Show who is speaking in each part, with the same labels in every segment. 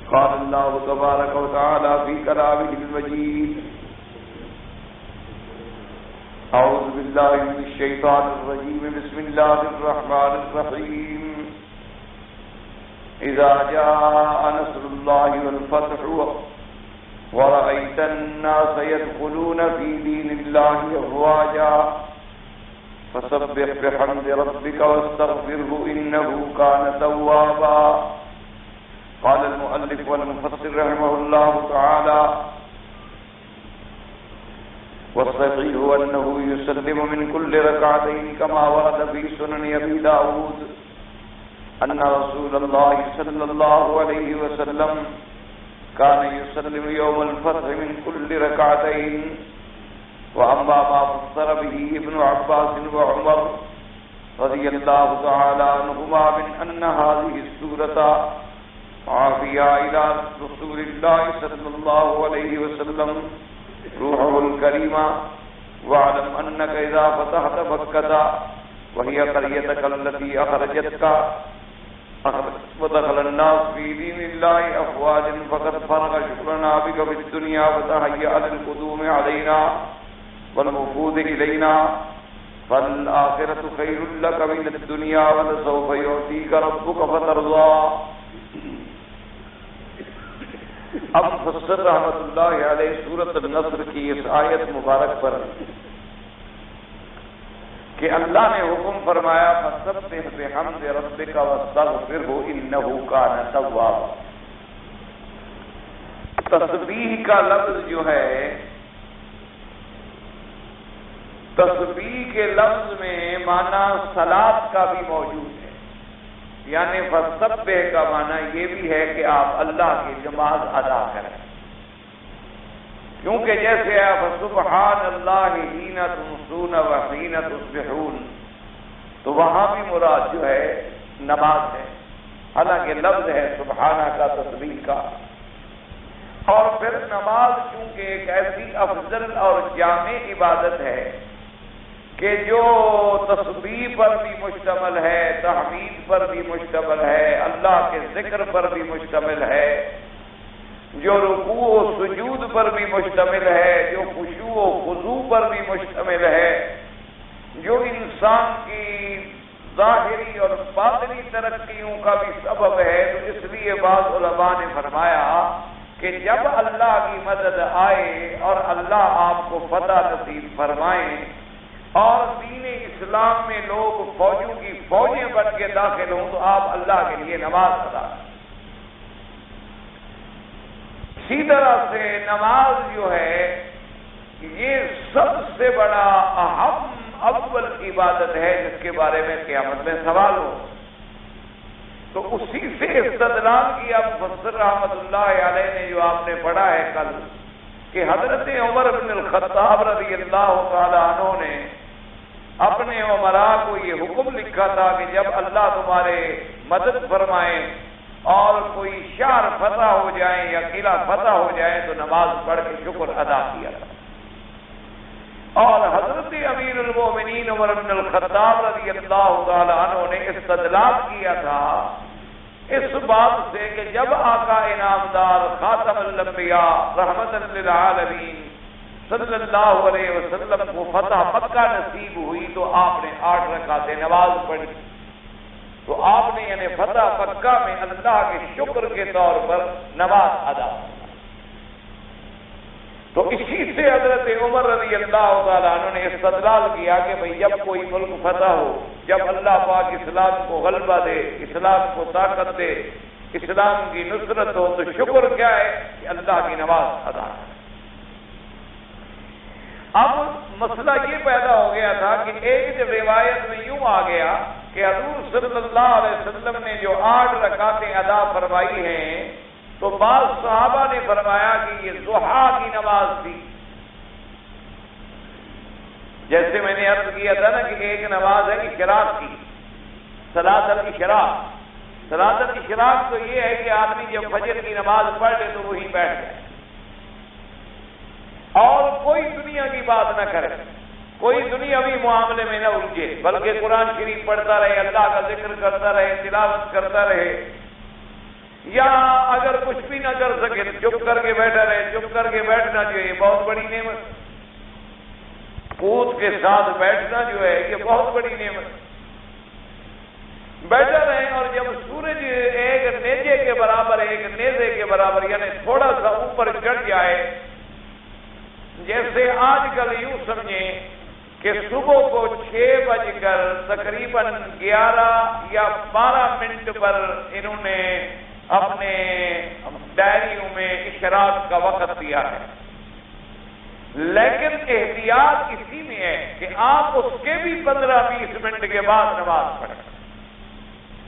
Speaker 1: قال الله تبارك وتعالى في كلامه المجيد: أعوذ بالله من الشيطان الرجيم. بسم الله الرحمن الرحيم. إذا جاء نصر الله والفتح ورأيت الناس يدخلون في دين الله أفواجا فسبح بحمد ربك واستغفره إنه كان توابا. قال المؤلف والمفسر رحمه الله تعالى: والصحيح أنه يسلم من كل ركعتين كما ورد في سنن أبي داود أن رسول الله صلى الله عليه وسلم كان يسلم يوم الفتح من كل ركعتين. وأما ما فسر به ابن عباس وعمر رضي الله تعالى عنهما من أن هذه السورة عافية إلى رسول الله صلى الله عليه وسلم روحه الكريمة. واعلم أنك إذا فتحت مكة وهي قريتك التي أخرجتك ودخل الناس في دين الله أفواجا فقد فرغ شكرنا بك في الدنيا وتهيأ للقدوم علينا والوفود إلينا، فالآخرة خير لك من الدنيا ولسوف يعطيك ربك فترضى. اب مفسر رحمۃ اللہ علیہ سورۃ النصر کی اس آیت مبارک پر کہ اللہ نے حکم فرمایا فسبح بحمد ربک واستغفرہ انہ کان توابا. تسبیح کا لفظ جو ہے، تسبیح کے لفظ میں معنی صلاۃ کا بھی موجود ہے، یعنی فسبح کا معنی یہ بھی ہے کہ آپ اللہ کی نماز ادا کریں، کیونکہ جیسے آپ سبحان اللہ حین تمسون وحین تصبحون، تو وہاں بھی مراد جو ہے نماز ہے، حالانکہ لفظ ہے سبحانہ کا تسبیح کا. اور پھر نماز چونکہ ایک ایسی افضل اور جامع عبادت ہے کہ جو تسبیح پر بھی مشتمل ہے، تحمید پر بھی مشتمل ہے، اللہ کے ذکر پر بھی مشتمل ہے، جو رکوع و سجود پر بھی مشتمل ہے، جو خشوع و خضوع پر بھی مشتمل ہے، جو انسان کی ظاہری اور باطنی ترقیوں کا بھی سبب ہے. تو اس لیے بعض علماء نے فرمایا کہ جب اللہ کی مدد آئے اور اللہ آپ کو فتح نصیب فرمائیں اور دین اسلام میں لوگ فوجوں کی فوجیں بن کے داخل ہوں، تو آپ اللہ کے لیے نماز ادا کریں. اسی طرح سے نماز جو ہے یہ سب سے بڑا اہم اول عبادت ہے جس کے بارے میں قیامت میں سوال ہو. تو اسی سے استدلال کیا مفسر رحمۃ اللہ علیہ نے جو آپ نے پڑھا ہے کل کہ حضرت عمر بن الخطاب رضی اللہ تعالی عنہ نے اپنے امراء کو یہ حکم لکھا تھا کہ جب اللہ تمہارے مدد فرمائے اور کوئی شہر فتح ہو جائے یا قلعہ فتح ہو جائے تو نماز پڑھ کے شکر ادا کیا تھا. اور حضرت امیر المومنین عمر بن الخطاب رضی اللہ تعالی عنہ نے استدلال کیا تھا اس بات سے کہ جب آقا انعامدار خاتم الانبیاء رحمت للعالمین صلی اللہ علیہ وسلم کو فتح مکہ نصیب ہوئی تو آپ نے 8 رکعتیں نماز پڑھی. تو آپ نے یعنی فتح مکہ میں اللہ کے شکر کے طور پر نماز ادا کی. تو اسی سے حضرت عمر رضی اللہ تعالیٰ عنہ نے استدلال کیا کہ بھئی جب کوئی ملک فتح ہو، جب اللہ پاک اسلام کو غلبہ دے، اسلام کو طاقت دے، اسلام کی نصرت ہو، تو شکر کیا ہے کہ اللہ کی نماز ادا ہے. اب مسئلہ یہ پیدا ہو گیا تھا کہ ایک روایت میں یوں آ گیا کہ حضور صلی اللہ علیہ وسلم نے جو 8 رکعتیں ادا فرمائی ہیں تو بعض صحابہ نے فرمایا کہ یہ ضحیٰ کی نماز تھی. جیسے میں نے عرض کیا تھا نا کہ ایک نماز ہے اشراق کی، صلاۃ الاشراق. صلاۃ الاشراق تو یہ ہے کہ آدمی جب فجر کی نماز پڑھ لے تو وہیں بیٹھ جائے اور کوئی دنیا کی بات نہ کرے، کوئی دنیاوی معاملے میں نہ الجھے، بلکہ قرآن شریف پڑھتا رہے، اللہ کا ذکر کرتا رہے، تلاوت کرتا رہے، یا اگر کچھ بھی چپ کر کے بیٹھا رہے. چپ کر کے بیٹھنا جو ہے یہ بہت بڑی نعمت. قوت کے ساتھ بیٹھنا جو ہے یہ بہت بڑی نعمت. بیٹھا رہے اور جب سورج ایک نیزے کے برابر یعنی تھوڑا سا اوپر چڑھ جائے، جیسے آج کل یوں سمجھیں کہ صبح کو 6 بج کر تقریباً 11 یا 12 منٹ پر انہوں نے اپنے ڈائریوں میں اشراق کا وقت دیا ہے، لیکن احتیاط اسی میں ہے کہ آپ اس کے بھی 15-20 منٹ کے بعد نماز پڑھیں،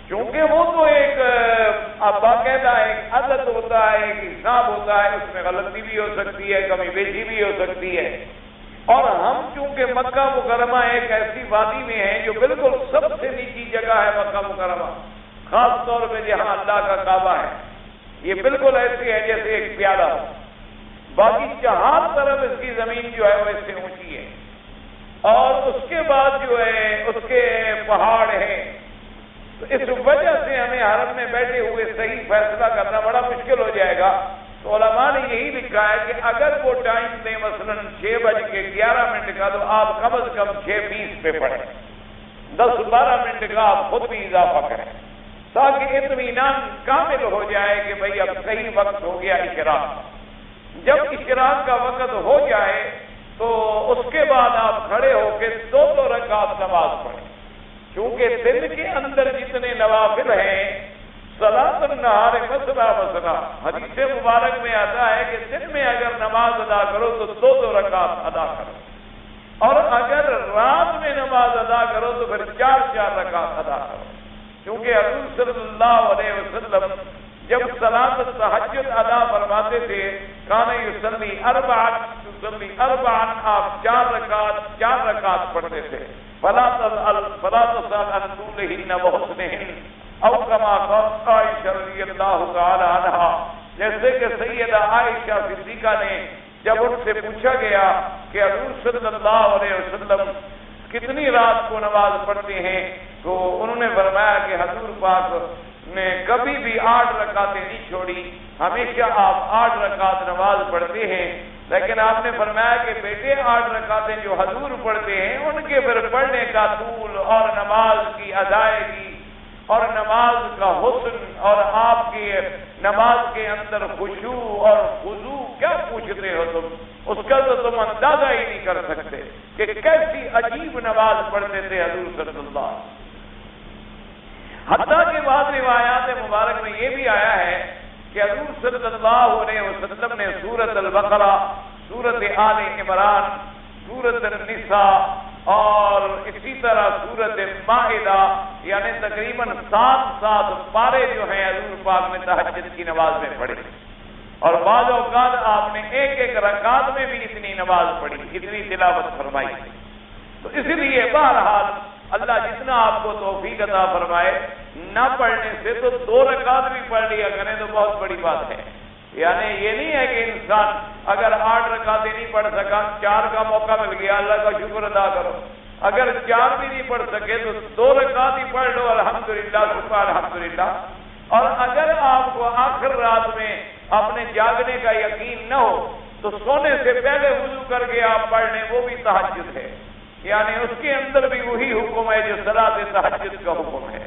Speaker 1: کیونکہ وہ تو ایک باقاعدہ ایک عدد ہوتا ہے، ایک حساب ہوتا ہے، اس میں غلطی بھی ہو سکتی ہے، کمی بیشی بھی ہو سکتی ہے. اور ہم چونکہ مکہ مکرمہ ایک ایسی وادی میں ہیں جو بالکل سب سے نیچی جگہ ہے مکہ مکرمہ، خاص طور پہ جہاں اللہ کا کعبہ ہے، یہ بالکل ایسی ہے جیسے ایک پیالہ ہو. باقی چہار طرف اس کی زمین جو ہے وہ اس سے اونچی ہے، اور اس کے بعد جو ہے اس کے پہاڑ ہیں. تو اس وجہ سے ہمیں حرم میں بیٹھے ہوئے صحیح فیصلہ کرنا بڑا مشکل ہو جائے گا. تو علماء نے یہی لکھا ہے کہ اگر وہ ٹائم دیں مثلا 6:11 کا، تو آپ کم از کم 6:20 پہ پڑھیں، 10-12 منٹ کا آپ خود بھی اضافہ کریں، تاکہ اطمینان کامل ہو جائے کہ بھئی اب صحیح وقت ہو گیا اشراق. جب اشراق کا وقت ہو جائے تو اس کے بعد آپ کھڑے ہو کے 2 رکعت نماز پڑھیں، کیونکہ دن کے اندر جتنے نوافل ہیں صلاۃ النہار مثلا حدیث مبارک میں آتا ہے کہ دن میں اگر نماز ادا کرو تو 2 رکعت ادا کرو، اور اگر رات میں نماز ادا کرو تو پھر 4 رکعت ادا کرو، کیونکہ حضور صلی اللہ علیہ وسلم جب صلاۃ التہجد ادا فرماتے تھے کان یصلی 4 آپ 4 رکعت پڑھتے تھے. فلا تسأل عن طولهن وحسنهن او كما قالت عائشہ رضی اللہ تعالی عنہا، جیسے کہ سیدہ عائشہ صدیقہ نے جب ان سے پوچھا گیا کہ حضور صلی اللہ علیہ وسلم کتنی رات کو نماز پڑھتے ہیں، تو انہوں نے فرمایا کہ حضور پاک نے کبھی بھی 8 رکعتیں نہیں چھوڑی، ہمیشہ آپ 8 رکعت نماز پڑھتے ہیں. لیکن آپ نے فرمایا کہ بیٹے 8 رکعتیں جو حضور پڑھتے ہیں ان کے پھر پڑھنے کا طول اور نماز کی ادائیگی اور نماز کا حسن اور آپ کی نماز کے اندر خشوع اور خضوع کیا پوچھتے ہو تم، اس کا تو تم اندازہ ہی نہیں کر سکتے کہ کیسی عجیب نماز پڑھتے تھے حضور صلی اللہ علیہ وسلم. حتیٰ کے بعد روایات مبارک میں یہ بھی آیا ہے کہ حضور صلی اللہ علیہ وسلم نے سورۃ البقرہ، سورۃ آل عمران، سورۃ النساء اور اسی طرح سورۃ مائدہ یعنی تقریباً 7 پارے جو ہیں حضور پاک نے تہجد کی نماز میں پڑھے، اور بعض اوقات آپ نے ایک رکعت میں بھی اتنی نماز پڑھی، اتنی تلاوت فرمائی. تو اس لیے بہرحال اللہ جتنا آپ کو توفیق عطا فرمائے، نہ پڑھنے سے تو 2 رکعت بھی پڑھ لیا کریں تو بہت بڑی بات ہے. یعنی یہ نہیں ہے کہ انسان اگر 8 رکعتیں نہیں پڑھ سکا، 4 کا موقع مل گیا، اللہ کا شکر ادا کرو. اگر 4 بھی نہیں پڑھ سکے تو 2 رکعت ہی پڑھ لو، الحمدللہ ثم الحمدللہ. اور اگر آپ کو آخر رات میں اپنے جاگنے کا یقین نہ ہو تو سونے سے پہلے وضو کر کے آپ پڑھ لیں، وہ بھی تہجد ہے. یعنی اس کے اندر بھی وہی حکم ہے جو صلاۃ تہجد کا حکم ہے.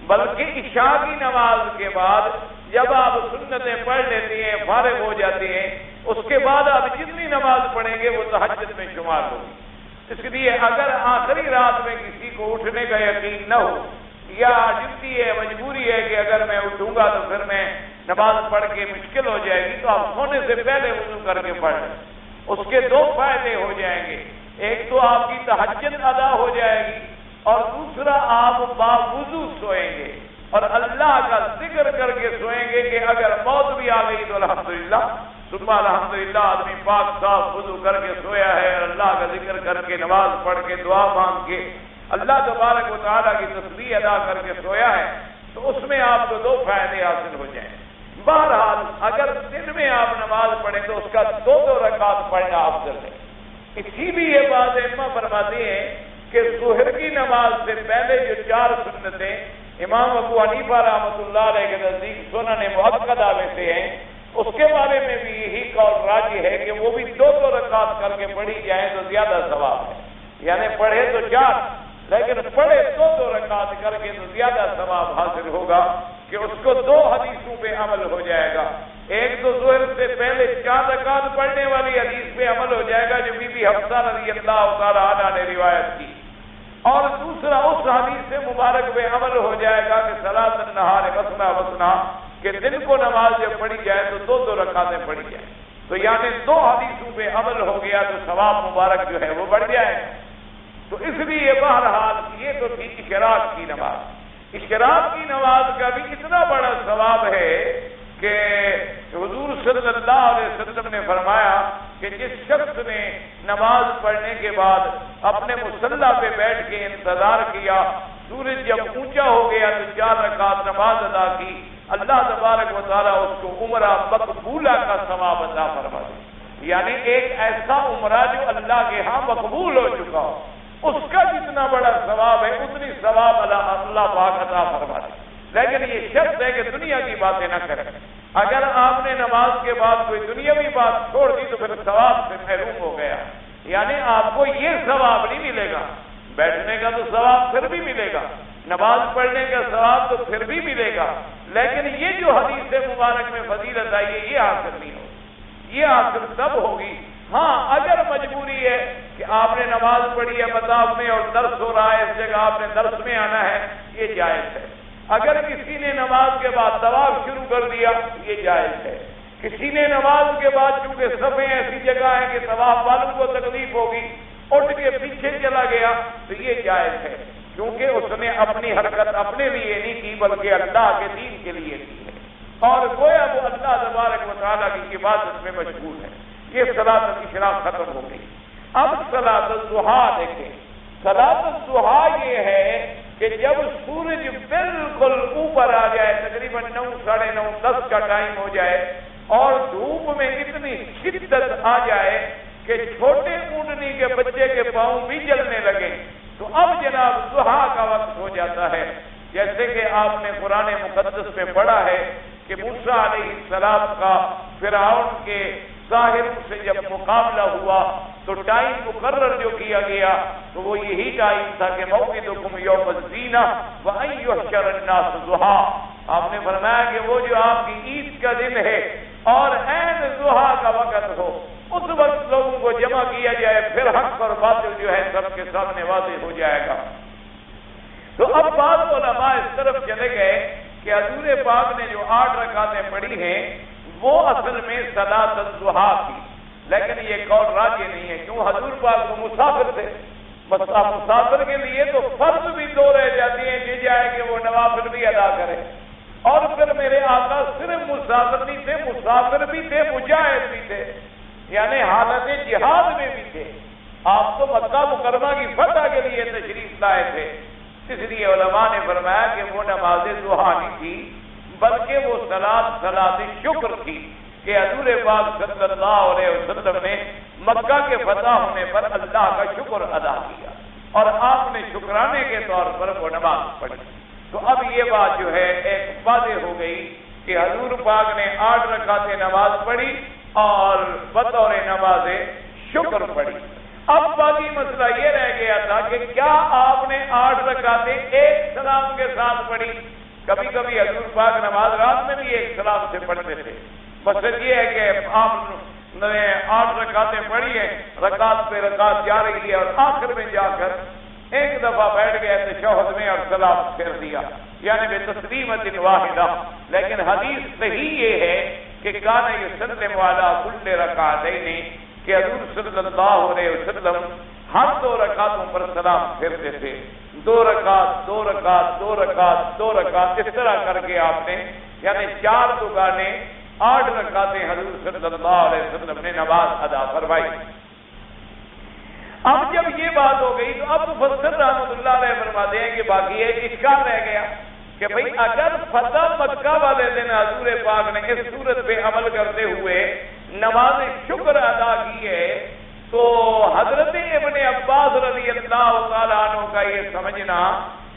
Speaker 1: بلکہ عشاء کی نماز کے بعد جب آپ سنتیں پڑھ لیتے ہیں، فارغ ہو جاتے ہیں، اس کے بعد آپ جتنی نماز پڑھیں گے وہ تہجد میں شمار ہوگی. اس لیے اگر آخری رات میں کسی کو اٹھنے کا یقین نہ ہو یا عجزی ہے، مجبوری ہے کہ اگر میں اٹھوں گا تو پھر میں نماز پڑھ کے مشکل ہو جائے گی، تو آپ سونے سے پہلے وضو کر کے پڑھ لیں. اس کے 2 فائدے ہو جائیں گے، ایک تو آپ کی تہجد ادا ہو جائے گی اور دوسرا آپ باوضو سوئیں گے اور اللہ کا ذکر کر کے سوئیں گے کہ اگر موت بھی آ گئی تو الحمدللہ ثم الحمدللہ آدمی پاک صاف وضو کر کے سویا ہے اور اللہ کا ذکر کر کے نماز پڑھ کے دعا مانگ کے اللہ تبارک و تعالیٰ کی تسبیح ادا کر کے سویا ہے، تو اس میں آپ کو 2 فائدے حاصل ہو جائیں. بہرحال اگر دن میں آپ نماز پڑھیں تو اس کا 2 رکعت پڑھنا افضل ہے. اسی بھی یہ بات علماء فرماتے ہیں کہ ظہر کی نماز سے پہلے جو 4 سنتیں امام ابو حنیفہ رحمۃ اللہ علیہ کے نزدیک سنن مؤکدہ میں سے ہیں، اس کے بارے میں بھی یہی قول راجی ہے کہ وہ بھی 2 رکعت کر کے پڑھی جائے تو زیادہ ثواب ہے، یعنی پڑھے تو 4 لیکن پڑھے 2 رکعت کر کے تو زیادہ ثواب حاصل ہوگا کہ اس کو 2 حدیثوں پہ عمل ہو جائے گا۔ ایک تو ظہر سے پہلے 4 رکعت پڑھنے والی حدیث پہ عمل ہو جائے گا جو بی بی حفصہ رضی اللہ تعالی عنہا نے روایت کی، اور دوسرا اس حدیث مبارک پہ عمل ہو جائے گا کہ صلاۃ النہار مثنی مثنی، کہ دن کو نماز جب پڑھی جائے تو 2 رکعتیں پڑھی جائیں، تو یعنی 2 حدیثوں پہ عمل ہو گیا تو ثواب مبارک جو ہے وہ بڑھ جائے۔ تو اس لیے بہرحال یہ تو تھی اشراق کی نماز۔ اشراق کی نماز کا بھی اتنا بڑا ثواب ہے کہ حضور صلی اللہ علیہ وسلم نے فرمایا کہ جس شخص نے نماز پڑھنے کے بعد اپنے مصلی پہ بیٹھ کے انتظار کیا، سورج جب اونچا ہو گیا تو 4 رکعت نماز ادا کی، اللہ تبارک و تعالیٰ اس کو عمرہ مقبولہ کا ثواب عطا فرما دے، یعنی ایک ایسا عمرہ جو اللہ کے ہاں مقبول ہو چکا ہو، اس کا جتنا بڑا ثواب ہے اتنی ثواب اللہ پاک عطا فرما دے۔ لیکن یہ شرط ہے کہ دنیا کی باتیں نہ کریں۔ اگر آپ نے نماز کے بعد کوئی دنیاوی بات چھوڑ دی تو پھر ثواب سے محروم ہو گیا، یعنی آپ کو یہ ثواب نہیں ملے گا، بیٹھنے کا تو ثواب پھر بھی ملے گا، نماز پڑھنے کا ثواب تو پھر بھی ملے گا، لیکن یہ جو حدیث مبارک میں فضیلت آئی ہے یہ حاصل نہیں ہوگی، یہ حاصل تب ہوگی ہاں اگر مجبوری ہے کہ آپ نے نماز پڑھی ہے مطاف میں اور درس ہو رہا ہے، اس جگہ آپ نے درس میں آنا ہے، یہ جائز ہے۔ اگر کسی نے نماز کے بعد طواف شروع کر دیا یہ جائز ہے۔ کسی نے نماز کے بعد چونکہ صفیں ایسی جگہ ہیں کہ طواف والوں کو تکلیف ہوگی، اٹھ کے پیچھے چلا گیا تو یہ جائز ہے، کیونکہ اس نے اپنی حرکت اپنے لیے نہیں کی بلکہ اللہ کے دین کے لیے کی ہے، اور گویا وہ اللہ تبارک و تعالیٰ کی عبادت میں مشغول ہے۔ یہ صلاۃ الاشراق ختم ہو گئی۔ اب صلاۃ الضحیٰ دیکھیں۔ صلاۃ الضحیٰ یہ ہے کہ جب سورج بالکل اوپر آ جائے، تقریباً 9، 9:30، 10 کا ٹائم ہو جائے اور دھوپ میں اتنی شدت آ جائے کہ چھوٹے اونٹنی کے بچے کے پاؤں بھی جلنے لگے، تو اب جناب ضحیٰ کا وقت ہو جاتا ہے۔ جیسے کہ آپ نے قرآن مقدس میں پڑھا ہے کہ موسیٰ علیہ السلام کا فرعون کے ظاہروں سے جب مقابلہ ہوا تو ٹائم مقرر جو کیا گیا تو وہ یہی ٹائم تھا کہ موعدکم یوم الزینہ وان یحشر الناس ضحیٰ۔ آپ نے فرمایا کہ وہ جو آپ کی عید کا دن ہے اور عین ضحیٰ کا وقت ہو، اس وقت لوگوں کو جمع کیا جائے، پھر حق اور باطل جو ہے سب کے سامنے واضح ہو جائے گا۔ تو اب بعض علماء اس طرف چلے گئے کہ حضور پاک نے جو 8 رکعتیں پڑھی ہیں وہ اصل میں صلاۃ الضحیٰ تھی، لیکن یہ قول راجح نہیں ہے، کیوں؟ حضور پاک کو مسافر تھے، مسافر کے لیے تو فرض بھی 2 رہ جاتی ہیں، جی جائے کہ وہ نوافل بھی ادا کرے، اور پھر میرے آقا صرف مسافر نہیں تھے، مسافر بھی تھے، مجاہد بھی تھے، یعنی حالت جہاد میں بھی تھے۔ آپ تو مکہ مکرمہ کی فتح کے لیے تشریف لائے تھے، اس لیے علماء نے فرمایا کہ وہ نماز ضحیٰ نہیں تھی بلکہ وہ صلاۃ شکر تھی کہ حضور پاک صلی اللہ علیہ وسلم نے مکہ کے فتح ہونے پر اللہ کا شکر ادا کیا اور آپ نے شکرانے کے طور پر وہ نماز پڑھی۔ تو اب یہ بات جو ہے ایک واضح ہو گئی کہ حضور پاک نے 8 رکعتیں نماز پڑھی اور بطور نماز شکر پڑھی۔ اب باقی مسئلہ یہ رہ گیا تھا کہ کیا آپ نے 8 رکعتیں ایک سلام کے ساتھ پڑھی؟ کبھی کبھی حضور پاک نماز رات میں بھی ایک سلام سے پڑھتے تھے۔ مقصد یہ ہے کہ آپ نے 8 رکعتیں پڑھی ہیں، رکعت پہ رکعت جا رہی ہے اور آخر میں جا کر ایک دفعہ بیٹھ گئے تشہد میں اور سلام پھیر دیا، یعنی بتسلیمۃ واحدہ۔ لیکن حدیث صحیح یہ ہے کہ کان یسلم علی کل رکعتین، کہ حضور صلی اللہ علیہ وسلم ہر 2 رکعتوں پر سلام پھیرتے تھے، 2 رکعت 2 رکعت 2 رکعت 2 رکعت، اس طرح کر کے آپ نے یعنی 4 دوگانے 8 رکعتیں حضور صلی اللہ علیہ وسلم نے نماز ادا فرمائی۔ اب جب یہ بات ہو گئی تو اب مفسر رحمۃ اللہ علیہ فرماتے ہیں کہ باقی ایک اشکال رہ گیا کہ بھئی اگر فتح مکہ والے دن حضور پاک نے اس صورت پہ عمل کرتے ہوئے نماز شکر ادا کی ہے تو حضرت ابن عباس رضی اللہ تعالیٰ عنہ کا یہ سمجھنا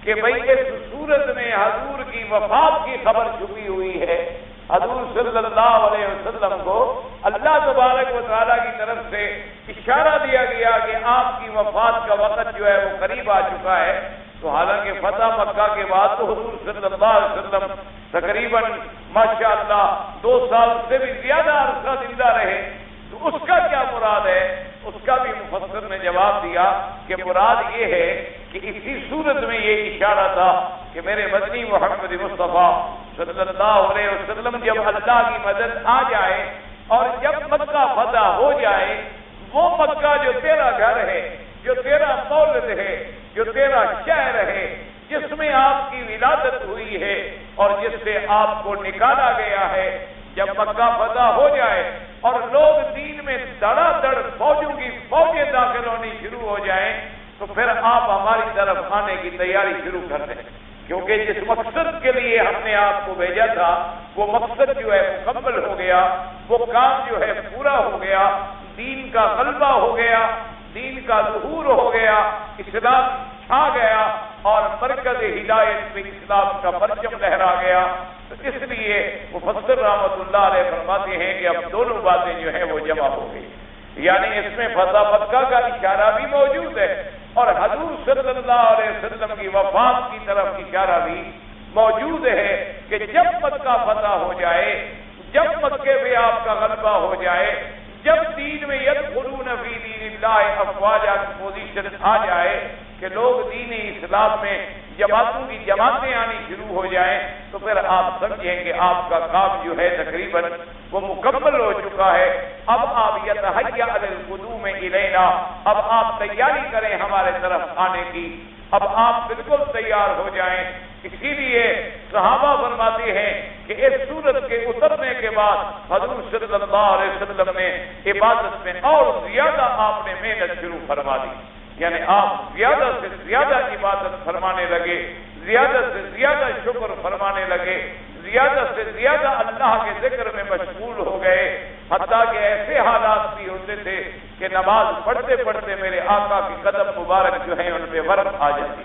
Speaker 1: کہ بھئی اس صورت میں حضور کی وفات کی خبر چھپی ہوئی ہے، حضور صلی اللہ علیہ وسلم کو اللہ تبارک و تعالیٰ کی طرف سے اشارہ دیا گیا کہ آپ کی وفات کا وقت جو ہے وہ قریب آ چکا ہے، تو حالانکہ فتح مکہ کے بعد تو حضور صلی اللہ علیہ وسلم تقریباً ماشاءاللہ 2 سال سے بھی زیادہ عرصہ زندہ رہے، تو اس کا کیا مراد ہے؟ اس کا بھی مفسر نے جواب دیا کہ مراد یہ ہے کہ اسی صورت میں یہ اشارہ تھا کہ میرے مدنی محمد مصطفیٰ صلی اللہ علیہ وسلم جب اللہ کی مدد آ جائے اور جب مکہ فتح ہو جائے، وہ مکہ جو تیرا گھر ہے، جو تیرا مولد ہے، جو تیرا شہر ہے، جس میں آپ کی ولادت ہوئی ہے اور جس سے آپ کو نکالا گیا ہے، جب مکہ فتح ہو جائے اور لوگ دین میں دڑا دڑ فوجوں کی فوجیں داخل ہونی شروع ہو جائیں، تو پھر آپ ہماری طرف آنے کی تیاری شروع کر دیں، کیونکہ جس مقصد کے لیے ہم نے آپ کو بھیجا تھا وہ مقصد جو ہے مکمل ہو گیا، وہ کام جو ہے پورا ہو گیا، دین کا غلبہ ہو گیا، دین کا ظہور ہو گیا، اسلام چھا گیا اور مرکز ہدایت میں اسلام کا پرچم لہرا گیا۔ تو اس لیے مفسر رحمۃ اللہ علیہ فرماتے ہیں کہ اب دونوں باتیں جو ہیں وہ جمع ہو گئی، یعنی اس میں فتح مکہ کا اشارہ بھی موجود ہے اور حضور صلی اللہ علیہ وسلم کی وفات کی طرف اشارہ بھی موجود ہے کہ جب مکہ فتح ہو جائے، جب مکے میں آپ کا غلبہ ہو جائے، جب دین میں یدخلون فی دین اللہ افواجا کی پوزیشن آ جائے کہ لوگ دین اسلام میں جماعتوں کی جماعتیں آنی شروع ہو جائیں، تو پھر آپ سمجھیں کہ آپ کا کام جو ہے تقریباً وہ مکمل ہو چکا ہے۔ اب آپ یتحیّأ للقدوم الینا، اب آپ تیاری کریں ہمارے طرف آنے کی، اب آپ بالکل تیار ہو جائیں۔ اسی لیے صحابہ فرماتے ہیں کہ اس سورت کے اترنے کے بعد حضور صلی اللہ علیہ وسلم نے عبادت میں اور زیادہ آپ نے محنت شروع فرما دی، یعنی آپ زیادہ سے زیادہ عبادت فرمانے لگے، زیادہ سے زیادہ شکر فرمانے لگے، زیادہ سے زیادہ اللہ کے ذکر میں مشغول ہو گئے، حتیٰ کہ ایسے حالات بھی ہوتے تھے کہ نماز پڑھتے پڑھتے میرے آقا کی قدم مبارک جو ہیں ان پہ ورم آ جاتی،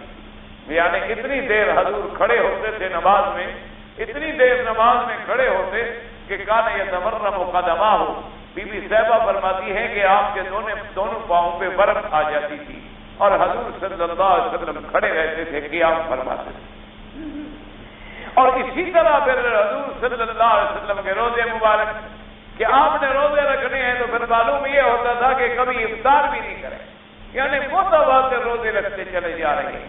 Speaker 1: یعنی اتنی دیر حضور کھڑے ہوتے تھے نماز میں، اتنی دیر نماز میں کھڑے ہوتے کہ کان یتورم قدماہ، بی بی صاحبہ فرماتی ہیں کہ آپ کے دونوں پاؤں پہ برف آ جاتی تھی اور حضور صلی اللہ علیہ وسلم کھڑے رہتے تھے، قیام فرماتے تھے۔ اور اسی طرح پھر حضور صلی اللہ علیہ وسلم کے روزے مبارک کہ آپ نے روزے رکھنے ہیں تو پھر معلوم یہ ہوتا تھا کہ کبھی افطار بھی نہیں کریں، یعنی متواتر روزے رکھتے چلے جا رہے ہیں۔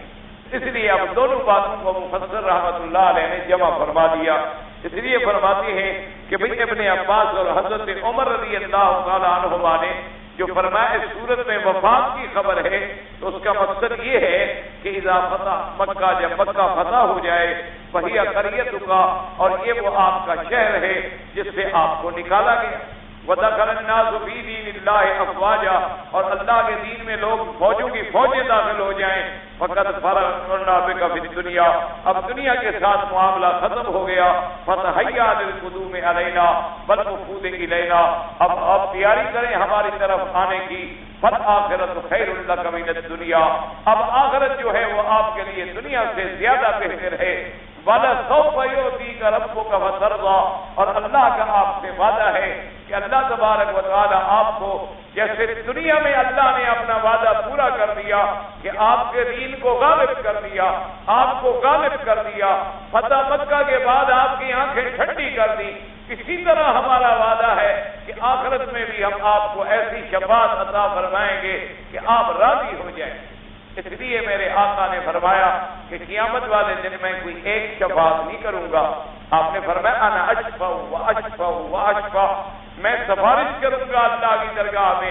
Speaker 1: اس لیے اب دونوں باتوں کو مفسر رحمۃ اللہ علیہ نے جمع فرما دیا۔ اس لیے فرماتے ہیں کہ بھئی ابن عباس اور حضرت عمر رضی اللہ تعالیٰ عنہما نے جو فرمایا اس صورت میں وفات کی خبر ہے، تو اس کا مقصد یہ ہے کہ اذا فتح مکہ، جب مکہ فتح ہو جائے، فہی قریۃ کا، اور یہ وہ آپ کا شہر ہے جس سے آپ کو نکالا گیا، وَدَخَلَ النَّاسُ فِي دِينِ اللَّهِ أَفْوَاجًا، اور اللہ کے دین میں لوگ فوجوں کی فوجیں داخل ہو جائیں، فَقَدْ فَرَغْنَا بِكَ فِي الدُّنْيَا، اب دنیا کے ساتھ معاملہ ختم ہو گیا، فَتَحَيَّا لِلْقُدُومِ عَلَيْنَا وَالْوُفُودِ إِلَيْنَا، اب آپ تیاری کریں ہماری طرف آنے کی، فَالْآخِرَةُ خَيْرٌ لَكَ مِنَ الدُّنْيَا، اب آخرت جو ہے وہ آپ کے لیے دنیا سے زیادہ بہتر ہے، وَلَسَوْفَ يُعْطِيكَ رَبُّكَ فَتَرْضَىٰ، اور اللہ کا آپ سے وعدہ ہے کہ اللہ تبارک و تعالیٰ آپ کو، جیسے دنیا میں اللہ نے اپنا وعدہ پورا کر دیا کہ آپ کے دین کو غالب کر دیا، آپ کو غالب کر دیا، فتح مکہ کے بعد آپ کی آنکھیں ٹھنڈی کر دی، اسی طرح ہمارا وعدہ ہے کہ آخرت میں بھی ہم آپ کو ایسی شفاعت عطا فرمائیں گے کہ آپ راضی ہو جائیں۔ اس لیے میرے آقا نے فرمایا کہ قیامت والے دن میں کوئی ایک شفاعت نہیں کروں گا، آپ نے فرمایا انا اشفع و اشفع و اشفع، میں سفارش کروں گا اللہ کی درگاہ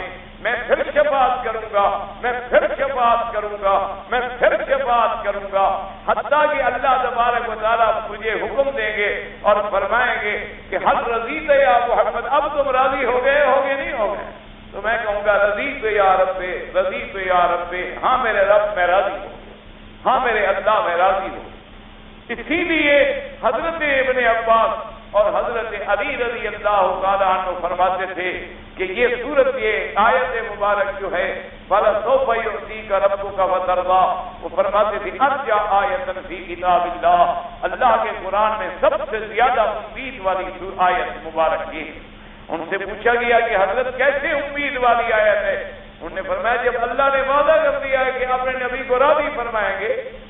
Speaker 1: میں پھر شفاعت کروں گا، میں پھر شفاعت کروں گا، میں پھر شفاعت کروں گا، حتیٰ کہ اللہ تبارک و تعالیٰ مجھے حکم دیں گے اور فرمائیں گے کہ حل رضیت یا محمد، اب تم راضی ہو گئے نہیں ہو گئے؟ تو میں کہوں گا رضیت یا رب، رضیت یا رب، ہاں میرے رب میں راضی ہوں، ہاں میرے اللہ میں راضی ہوں۔ اسی لیے حضرت ابن عباس اور حضرت علی رضی اللہ تعالیٰ عنہ فرماتے تھے کہ یہ سورت، یہ آیت مبارک جو ہے فَلَسَوْفَ يُعْطِيكَ رَبُّكَ وَتَرْضَىٰ، وہ فرماتے تھے ارجع آیۃ فی کتاب اللہ، اللہ کے قرآن میں سب سے زیادہ امید والی آیت مبارک یہ ہے۔ ان سے پوچھا گیا کہ حضرت کیسے امید والی آیت ہے؟ انہوں نے فرمایا جب اللہ نے وعدہ کر دیا ہے کہ اپنے نبی کو راضی فرمائیں گے،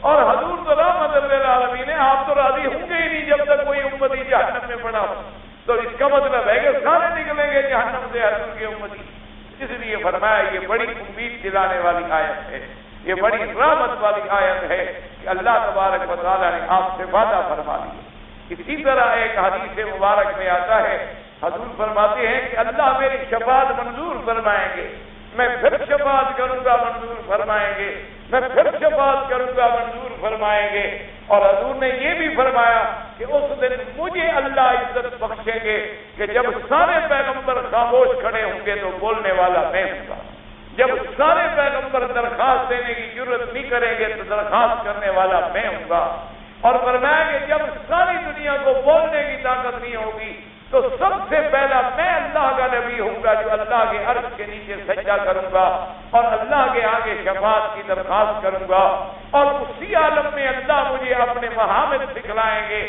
Speaker 1: اور حضور تو رحمت للعالمین ہیں، آپ تو راضی ہوں گے ہی نہیں جب تک کوئی امتی جہنم میں پڑا ہو، تو اس کا مطلب ہے کہ سارے نکلیں گے جہنم سے حضور کے امتی۔ اس لیے فرمایا یہ بڑی امید دلانے والی آیت ہے، یہ بڑی رحمت والی آیت ہے کہ اللہ تبارک و تعالیٰ نے آپ سے وعدہ فرما دیا۔ اسی طرح ایک حدیث مبارک میں آتا ہے، حضور فرماتے ہیں کہ اللہ میری شفاعت منظور فرمائیں گے، میں پھر شفاعت کروں گا منظور فرمائیں گے، میں پھر شفاعت کروں گا منظور فرمائیں گے۔ اور حضور نے یہ بھی فرمایا کہ اس دن مجھے اللہ عزت بخشیں گے کہ جب سارے پیغمبر خاموش کھڑے ہوں گے تو بولنے والا میں ہوں گا، جب سارے پیغمبر درخواست دینے کی ضرورت نہیں کریں گے تو درخواست کرنے والا میں ہوں گا۔ اور فرمایا کہ جب ساری دنیا کو بولنے کی طاقت نہیں ہوگی تو سب سے پہلا میں اللہ کا نبی ہوں گا جو اللہ کے عرش کے نیچے سجدہ کروں گا اور اللہ کے آگے شفاعت کی درخواست کروں گا، اور اسی عالم میں اللہ مجھے اپنے محامد سکھلائیں گے،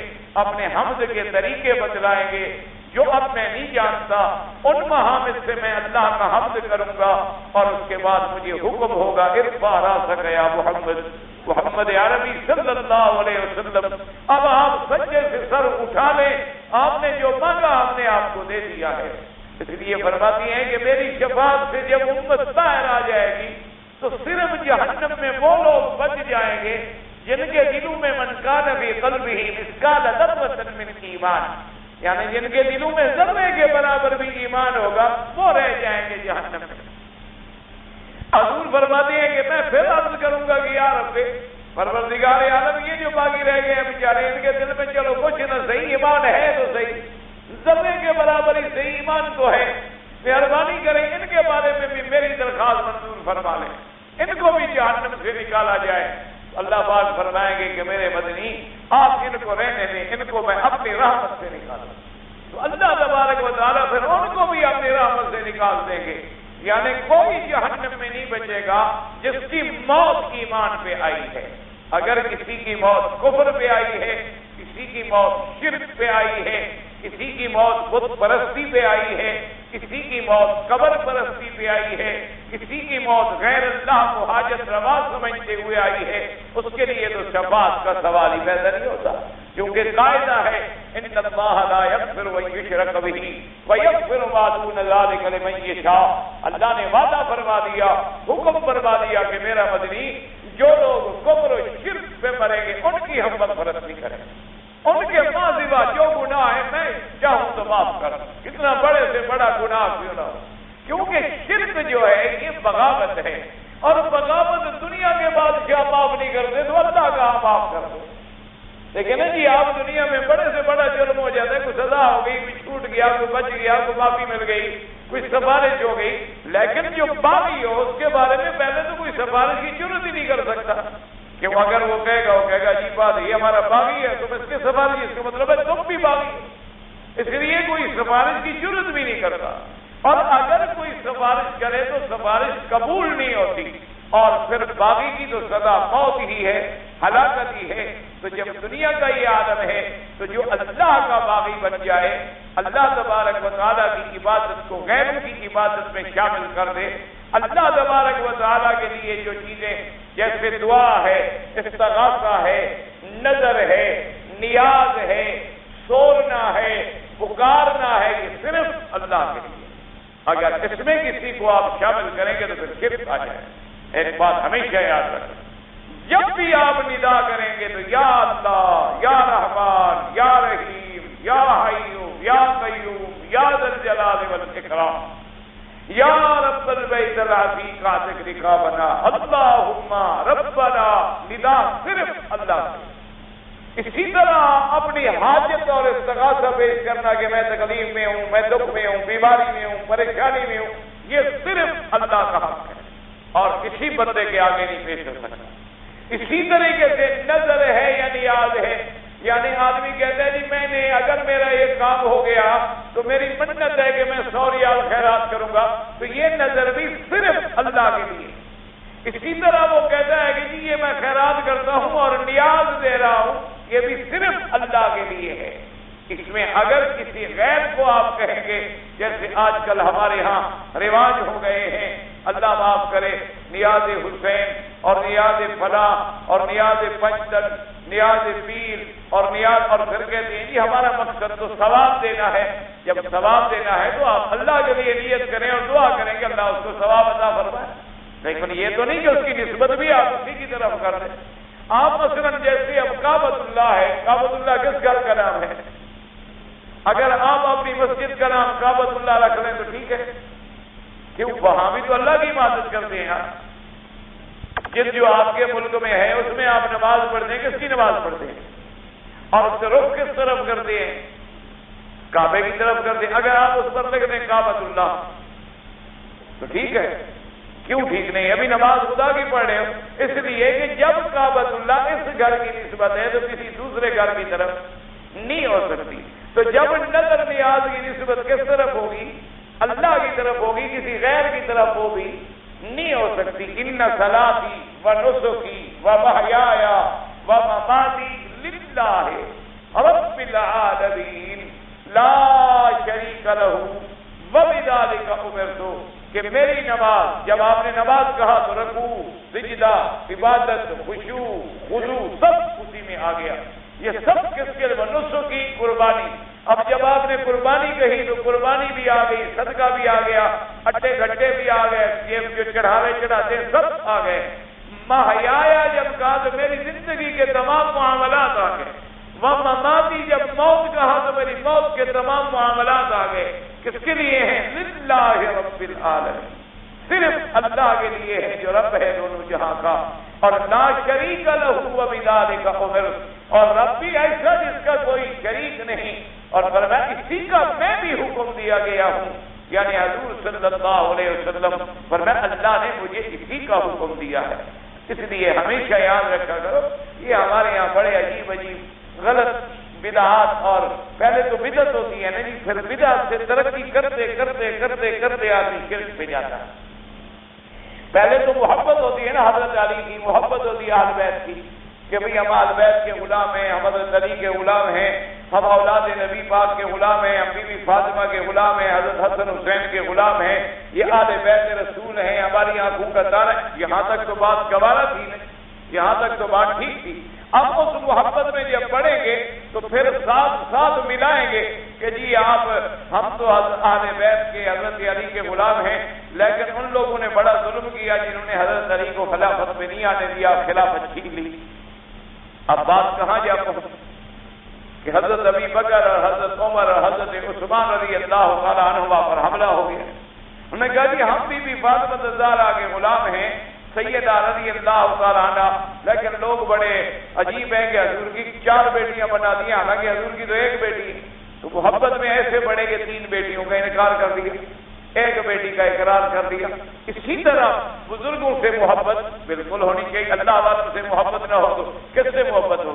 Speaker 1: اپنے حمد کے طریقے بتلائیں گے جو اب میں نہیں جانتا، ان محامد سے میں اللہ کا حمد کروں گا، اور اس کے بعد مجھے حکم ہوگا ارفع راسک یا محمد، محمد عربی صلی اللہ علیہ وسلم اب آپ سجدے سے سر اٹھا لیں، آپ نے جو مانگا ہم نے آپ کو دے دیا ہے۔ اس لیے فرماتی ہیں کہ میری شفاعت سے جب امت باہر آ جائے گی تو صرف جہنم میں وہ لوگ بچ جائیں گے جن کے دلوں میں من کان فی قلبہ مثقال ذرۃ من ایمان، یعنی جن کے دلوں میں ذرے کے برابر بھی ایمان ہوگا وہ رہ جائیں گے جہنم میں۔ حضور فرماتے ہیں کہ میں پھر عرض کروں گا کہ یا رب پروردگار عالم، یہ جو باقی رہ گئے ہیں بیچارے، ان کے دل میں چلو کچھ نہ صحیح ایمان ہے تو صحیح، ذرے کے برابر ہی صحیح ایمان تو ہے، مہربانی کریں ان کے بارے میں بھی میری درخواست منظور فرما لیں، ان کو بھی جہنم سے نکالا جائے۔ اللہ پاک فرمائیں گے کہ میرے مدنی آپ ان کو رہنے دیں، ان کو میں اپنی رحمت سے نکالوں، تو اللہ تبارک و تعالیٰ پھر ان کو بھی اپنی رحمت سے نکال دیں گے۔ یعنی کوئی جہنم میں نہیں بچے گا جس کی موت ایمان پہ آئی ہے۔ اگر کسی کی موت کفر پہ آئی ہے، کسی کی موت شرک پہ آئی ہے، کسی کی موت بت پرستی پہ آئی ہے، کسی کی موت قبر پرستی پہ آئی ہے، کسی کی موت غیر اللہ کو حاجت روا سمجھتے ہوئے آئی ہے، اس کے لیے تو شفاعت کا سوال ہی پیدا نہیں ہوتا، کیونکہ قاعدہ ہے ان اللہ لا یغفر ان یشرک بہ ویغفر ما دون ذلک لمن یشاء۔ اللہ نے وعدہ فرما دیا، حکم فرما دیا کہ میرا مدنی جو لوگ کفر و شرک پہ مریں گے ان کی ہم مغفرت نہیں کریں، ان کے ماضیوا جو گناہ ہے میں چاہوں تو معاف کر، کتنا بڑے سے بڑا گناہ کیوں نہ ہو، کیونکہ شرک جو ہے یہ بغاوت ہے، اور بغاوت دنیا کے بادشاہ معاف نہیں کرتے تو اللہ کہاں معاف کر دو۔ لیکن جی آپ دنیا میں بڑے سے بڑا جرم ہو جاتا ہے، کوئی سزا ہو گئی، کوئی چھوٹ گیا، کوئی بچ گیا، کوئی معافی مل گئی، کوئی سفارش ہو گئی، لیکن جو باغی ہو اس کے بارے میں پہلے تو کوئی سفارش کی ضرورت ہی نہیں کر سکتا، کیوں اگر وہ کہے گا جی بات یہ ہمارا باغی ہے تم اس کے سفارش، اس کا مطلب ہے تم بھی باغی، اس لیے کوئی سفارش کی ضرورت بھی نہیں کرتا، اور اگر کوئی سفارش کرے تو سفارش قبول نہیں ہوتی، اور پھر باغی کی تو سزا موت ہی ہے، ہلاکت ہی ہے۔ تو جب دنیا کا یہ عالم ہے تو جو اللہ کا باغی بن جائے، اللہ تبارک و تعالیٰ کی عبادت کو غیروں کی عبادت میں شامل کر دے، اللہ تبارک و تعالیٰ کے لیے جو چیزیں جیسے دعا ہے، استغاثہ ہے، نظر ہے، نیاز ہے، سورنا ہے، پکارنا ہے، یہ صرف اللہ کے لیے، اگر اس میں کسی کو آپ شامل کریں گے تو پھر شرک آ جائے۔ ایک بات ہمیشہ یاد رکھیں، جب بھی آپ ندا کریں گے تو یا اللہ، یا رحمان، یا رحیم، یا حی، یا قیوم، یا ذی الجلال والاکرام، یا رب البیت العتیق عاتق رقابنا، اللہم ربنا، ندا صرف اللہ سے۔ اسی طرح اپنی حاجت اور استغاثہ پیش کرنا کہ میں تکلیف میں ہوں، میں دکھ میں ہوں، بیماری میں ہوں، پریشانی میں ہوں، یہ صرف اللہ کا حق ہے اور کسی بندے کے آگے نہیں پیش کر سکتا۔ اسی طریقے سے نظر ہے یا نیاز ہے، یعنی آدمی کہتا ہے جی میں نے اگر میرا یہ کام ہو گیا تو میری منت ہے کہ میں 100 ریال خیرات کروں گا، تو یہ نظر بھی صرف اللہ کے لیے۔ اسی طرح وہ کہتا ہے کہ جی یہ میں خیرات کرتا ہوں اور نیاز دے رہا ہوں، یہ بھی صرف اللہ کے لیے ہے۔ اس میں اگر کسی غیر کو آپ کہیں گے، جیسے آج کل ہمارے ہاں رواج ہو گئے ہیں، اللہ معاف کرے، نیاز حسین اور نیاز فلاح اور نیاز پنجتن، نیاز پیر اور نیاز، اور پھر کہتے ہیں جی ہمارا مقصد تو ثواب دینا ہے۔ جب ثواب دینا ہے تو آپ اللہ کے لیے نیت کریں اور دعا کریں کہ اللہ اس کو ثواب عطا فرمائے، لیکن یہ تو نہیں کہ اس کی نسبت بھی آپ اسی کی طرف کر دیں۔ آپ مثلا جیسے اب کعبۃ اللہ ہے، کعبۃ اللہ کس گھر کا نام ہے؟ اگر آپ اپنی مسجد کا نام کعبۃ اللہ رکھ لیں تو ٹھیک ہے، کیوں؟ وہاں بھی تو اللہ کی عبادت کرتے ہیں۔ جس جو آپ کے ملک میں ہے اس میں آپ نماز پڑھتے ہیں، کس کی نماز پڑھتے ہیں؟ اور اس سے رخ کس طرف کرتے ہیں؟ کعبے کی طرف کرتے ہیں۔ اگر آپ اس پر لکھ دیں کعبۃ اللہ تو ٹھیک ہے، کیوں ٹھیک نہیں؟ ابھی نماز خدا کی پڑھ رہے ہو، اس لیے کہ جب کعبۃ اللہ اس گھر کی نسبت ہے تو کسی دوسرے گھر کی طرف نہیں ہو سکتی۔ تو جب نظر نیاز کی نسبت کس طرف ہوگی؟ اللہ کی طرف ہوگی، کسی غیر کی طرف وہ بھی نہیں ہو سکتی۔ ان صلاتی و نسکی و محیای و مماتی للہ رب العالمین لا شریک لہ وبذالک امرت، کہ میری نماز، جب آپ نے نماز کہا تو رکوع، سجدہ، عبادت، خشوع، خضوع سب اسی میں آ گیا۔ یہ سب کس کے لیے؟ نسک کی قربانی۔ اب جب آپ نے قربانی کہی تو قربانی بھی آ گئی، صدقہ بھی آ گیا، اٹے گھٹے بھی آ گئے، یہ جو چڑھاوے چڑھاتے ہیں سب آ گئے۔ محیایا جب کہا تو میری زندگی کے تمام معاملات آ گئے۔ ومماتی جب موت کہا تو میری موت کے تمام معاملات آ گئے۔ کس کے لیے ہیں؟ للہ رب العالمین، صرف اللہ کے لیے ہے جو رب ہے دونوں جہاں کا، اور لا شریک لہ وبذالک امرت، اور رب بھی ایسا جس کا کوئی شریک نہیں، اور فرمایا اسی کا میں بھی حکم دیا گیا ہوں، یعنی حضور صلی اللہ علیہ وسلم فرمایا اللہ نے مجھے اسی کا حکم دیا ہے۔ اس لیے ہمیشہ یاد رکھا کرو، یہ ہمارے یہاں بڑے عجیب عجیب غلط بدعات، اور پہلے تو بدعت ہوتی ہے نا جی، پھر بدعت سے ترقی کرتے کرتے کرتے کرتے آدمی شرک پہ جاتا ہے۔ پہلے تو محبت ہوتی ہے نا حضرت علی کی، محبت ہوتی ہے اہل بیت کی، کہ بھئی ہم اہل بیت کے غلام ہیں، ہم حضرت علی کے غلام ہیں، ہم اولاد نبی پاک کے غلام ہیں، ہم بی بی فاطمہ کے غلام ہیں، حضرت حسن حسین کے غلام ہیں، یہ اہل بیت رسول ہیں، ہماری آنکھوں کا تارا ہے۔ یہاں تک تو بات گوارا تھی نا، یہاں تک تو بات ٹھیک تھی۔ اب اس محبت میں جب پڑھیں گے تو پھر ساتھ ساتھ ملائیں گے کہ جی آپ، ہم تو اہل بیت کے حضرت علی کے غلام ہیں، لیکن ان لوگوں نے بڑا ظلم کیا جنہوں نے حضرت علی کو خلافت میں نہیں آنے دیا، خلافت چھین لی۔ اب بات کہاں جا پہنچی کہ حضرت ابی بکر اور حضرت عمر اور حضرت عثمان رضی اللہ تعالیٰ عنہما پر حملہ ہو گیا۔ انہوں نے کہا جی ہم بھی فاطمہ الزہرا کے غلام ہیں، سیدہ رضی اللہ تعالیٰ عنہ، لیکن لوگ بڑے عجیب ہیں کہ حضور کی 4 بیٹیاں بنا دی، حالانکہ حضور کی تو 1 بیٹی، تو محبت میں ایسے بڑے کہ 3 بیٹیوں کا انکار کر دیا، 1 بیٹی کا اقرار کر دیا۔ اسی طرح بزرگوں سے محبت بالکل ہونی چاہیے، اللہ والوں سے محبت نہ ہو تو کس سے محبت ہو؟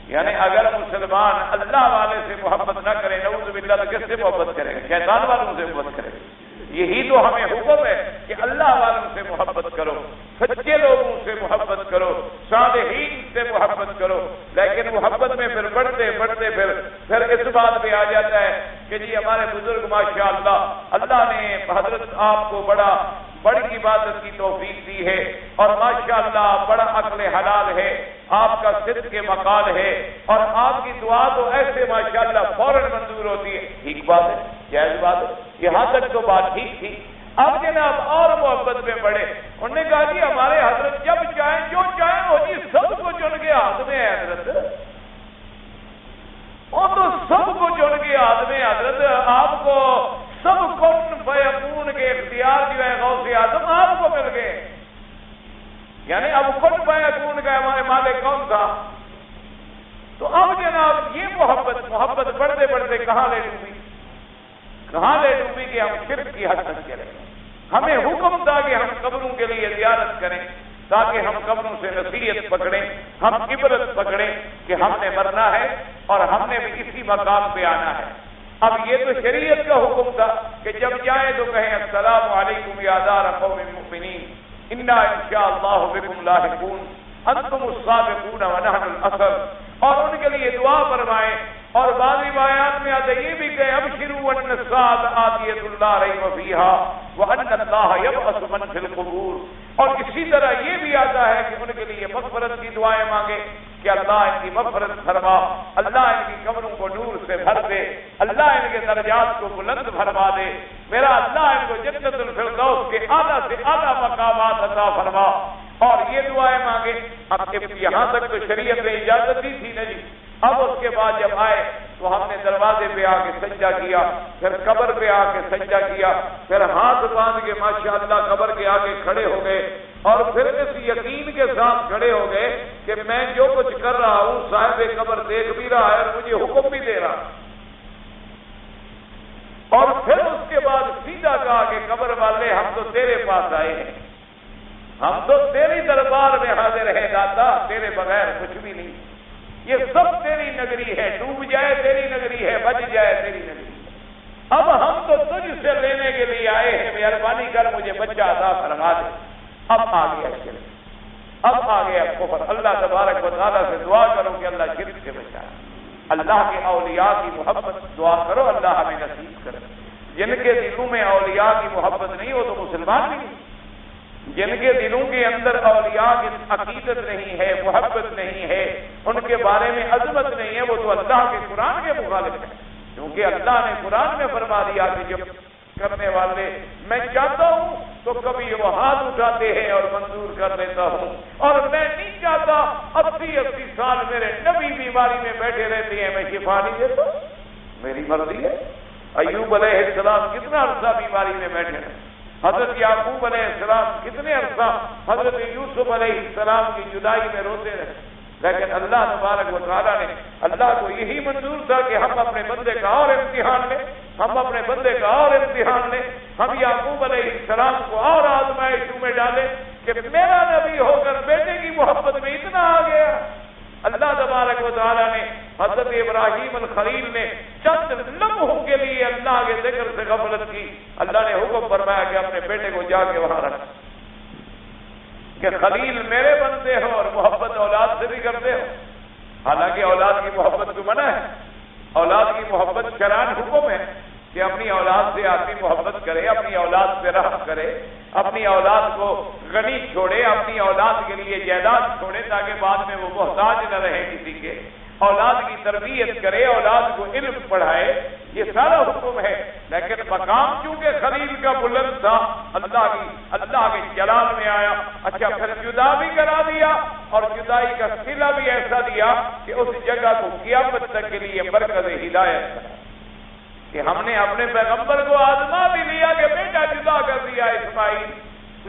Speaker 1: یعنی اگر مسلمان اللہ والے سے محبت نہ کرے نعوذ باللہ تو کس سے محبت کرے گا؟ شیطان والوں سے محبت کرے گا۔ یہی تو ہمیں حکم ہے کہ اللہ والوں سے محبت کرو، سچے لوگوں سے محبت کرو، صالحین سے محبت کرو، لیکن محبت میں پھر بڑھتے بڑھتے پھر اس بات پہ آ جاتا ہے کہ جی ہمارے بزرگ ماشاءاللہ اللہ نے حضرت آپ کو بڑی عبادت کی توفیق دی ہے، اور ماشاءاللہ بڑا عقل حلال ہے، آپ کا صدق کے مقال ہے، اور آپ کی دعا تو ایسے ماشاءاللہ فوراً منظور ہوتی ہے۔ ٹھیک بات ہے، جائز بات ہے، یہاں تک تو بات ٹھیک تھی۔ اب جناب اور محبت میں بڑھے، انہوں نے کہا جی ہمارے حضرت جب چاہیں جو چاہیں وہ جی سب کو چن کے ہاتھ میں ہے حضرت، وہ تو سب کو چن کے ہاتھ میں حضرت، آپ کو سب کن فیکون کے اختیار جو ہے غوث اعظم آپ کو مل گئے۔ یعنی اب کن فیکون کا ہمارے مالک کون تھا؟ تو اب جناب یہ محبت بڑھتے بڑھتے کہاں لے ڈوبی کہ ہم شرک کی حد تک چلے۔ ہمیں حکم تھا کہ ہم قبروں کے لیے زیارت کریں، تاکہ ہم قبروں سے نصیحت پکڑیں، ہم عبرت پکڑیں کہ ہم نے مرنا ہے اور ہم نے بھی اسی مقام پہ آنا ہے۔ اب یہ تو شریعت کا حکم تھا کہ جب جائیں تو کہیں السلام علیکم یا دار قوم المؤمنین انا انشاءاللہ بکم لاحقون انتم السابقون ونحن الاثر، اور ان کے لیے دعا فرمائیں۔ اور بعض روایات میں آتا یہ بھی کہ ابشروا ان الساعۃ آتیۃ لا ریب فیہا وان اللہ یبعث من فی القبور، اور اسی طرح یہ بھی آتا ہے کہ ان کے لیے مغفرت کی دعائیں مانگے کہ اللہ ان کی مغفرت فرما، اللہ ان کی قبروں کو نور سے بھر دے، اللہ ان کے درجات کو بلند فرما دے، میرا اللہ ان کو جنت الفردوس کے اعلیٰ سے اعلیٰ مقامات عطا فرما، اور یہ دعائیں مانگے۔ اب یہاں تک تو شریعت نے اجازت دی تھی نا جی۔ اب اس کے بعد جب آئے تو ہم نے دروازے پہ آ کے سجدہ کیا، پھر قبر پہ آ کے سجدہ کیا، پھر ہاتھ باندھ کے ماشاءاللہ قبر کے آگے کھڑے ہو گئے، اور پھر اس یقین کے ساتھ کھڑے ہو گئے کہ میں جو کچھ کر رہا ہوں صاحب قبر دیکھ بھی رہا ہے اور مجھے حکم بھی دے رہا۔ اور پھر اس کے بعد سیدھا کہا کہ قبر والے ہم تو تیرے پاس آئے ہیں، ہم تو تیری دربار میں حاضر ہیں داتا، تیرے بغیر کچھ بھی نہیں، یہ سب تیری نگری ہے، ڈوب جائے تیری نگری ہے، بچ جائے تیری نگری ہے، اب ہم تو تجھ سے لینے کے لیے آئے ہیں، مہربانی کر مجھے بچہ عطا فرما دے۔ اب آ گیا شرک، اب آ گیا کفر۔ اللہ تبارک و تعالیٰ سے دعا کرو کہ اللہ شرک سے بچائے، اللہ کے اولیاء کی محبت دعا کرو اللہ ہمیں نصیب کرے۔ جن کے دلوں میں اولیاء کی محبت نہیں وہ تو مسلمان نہیں، جن کے دلوں کے اندر اولیاء کی عقیدت نہیں ہے، محبت نہیں ہے، ان کے بارے میں عظمت نہیں ہے، وہ تو اللہ کے قرآن کے مخالف ہے، کیونکہ اللہ نے قرآن میں فرما دیا کہ جب کرنے والے میں چاہتا ہوں تو کبھی وہ ہاتھ اٹھاتے ہیں اور منظور کر لیتا ہوں، اور میں نہیں چاہتا 80 سال میرے نبی بیماری میں بیٹھے رہتے ہیں، میں شفا نہیں دیتا، میری مرضی ہے۔ ایوب علیہ السلام کتنا عرصہ بیماری میں بیٹھے رہے، حضرت یعقوب علیہ السلام کتنے عرصہ حضرت یوسف علیہ السلام کی جدائی میں روتے رہے، لیکن اللہ تبارک و تعالیٰ نے، اللہ کو یہی منظور تھا کہ ہم اپنے بندے کا اور امتحان لیں، ہم اپنے بندے کا اور امتحان لیں، ہم یعقوب علیہ السلام کو اور آزمائشوں میں ڈالیں کہ میرا نبی ہو کر بیٹے کی محبت میں اتنا آ گیا۔ اللہ تبارک و تعالیٰ نے حضرت ابراہیم الخلیل نے چند لمحوں کے لیے اللہ کے ذکر سے غفلت کی، اللہ نے حکم فرمایا کہ اپنے بیٹے کو جا کے وہاں رکھ، کہ خلیل میرے بنتے ہو اور محبت اولاد سے بھی کرتے ہو، حالانکہ اولاد کی محبت کو منع ہے، اولاد کی محبت شرعاً حکم ہے کہ اپنی اولاد سے آدمی محبت کرے، اپنی اولاد سے رحم کرے، اپنی اولاد کو غنی چھوڑے، اپنی اولاد کے لیے جائیداد چھوڑے تاکہ بعد میں وہ محتاج نہ رہے کسی کے، اولاد کی تربیت کرے، اولاد کو علم پڑھائے، یہ سارا حکم ہے۔ لیکن مقام چونکہ خلیل کا بلند تھا، اللہ کے جلال میں آیا، اچھا پھر جدا بھی کرا دیا، اور جدائی کا صلہ بھی ایسا دیا کہ اس جگہ کو قیامت تک کے لیے مرکز ہدایت کرا، کہ ہم نے اپنے پیغمبر کو آزما بھی لیا کہ بیٹا جدا کر دیا اسماعیل،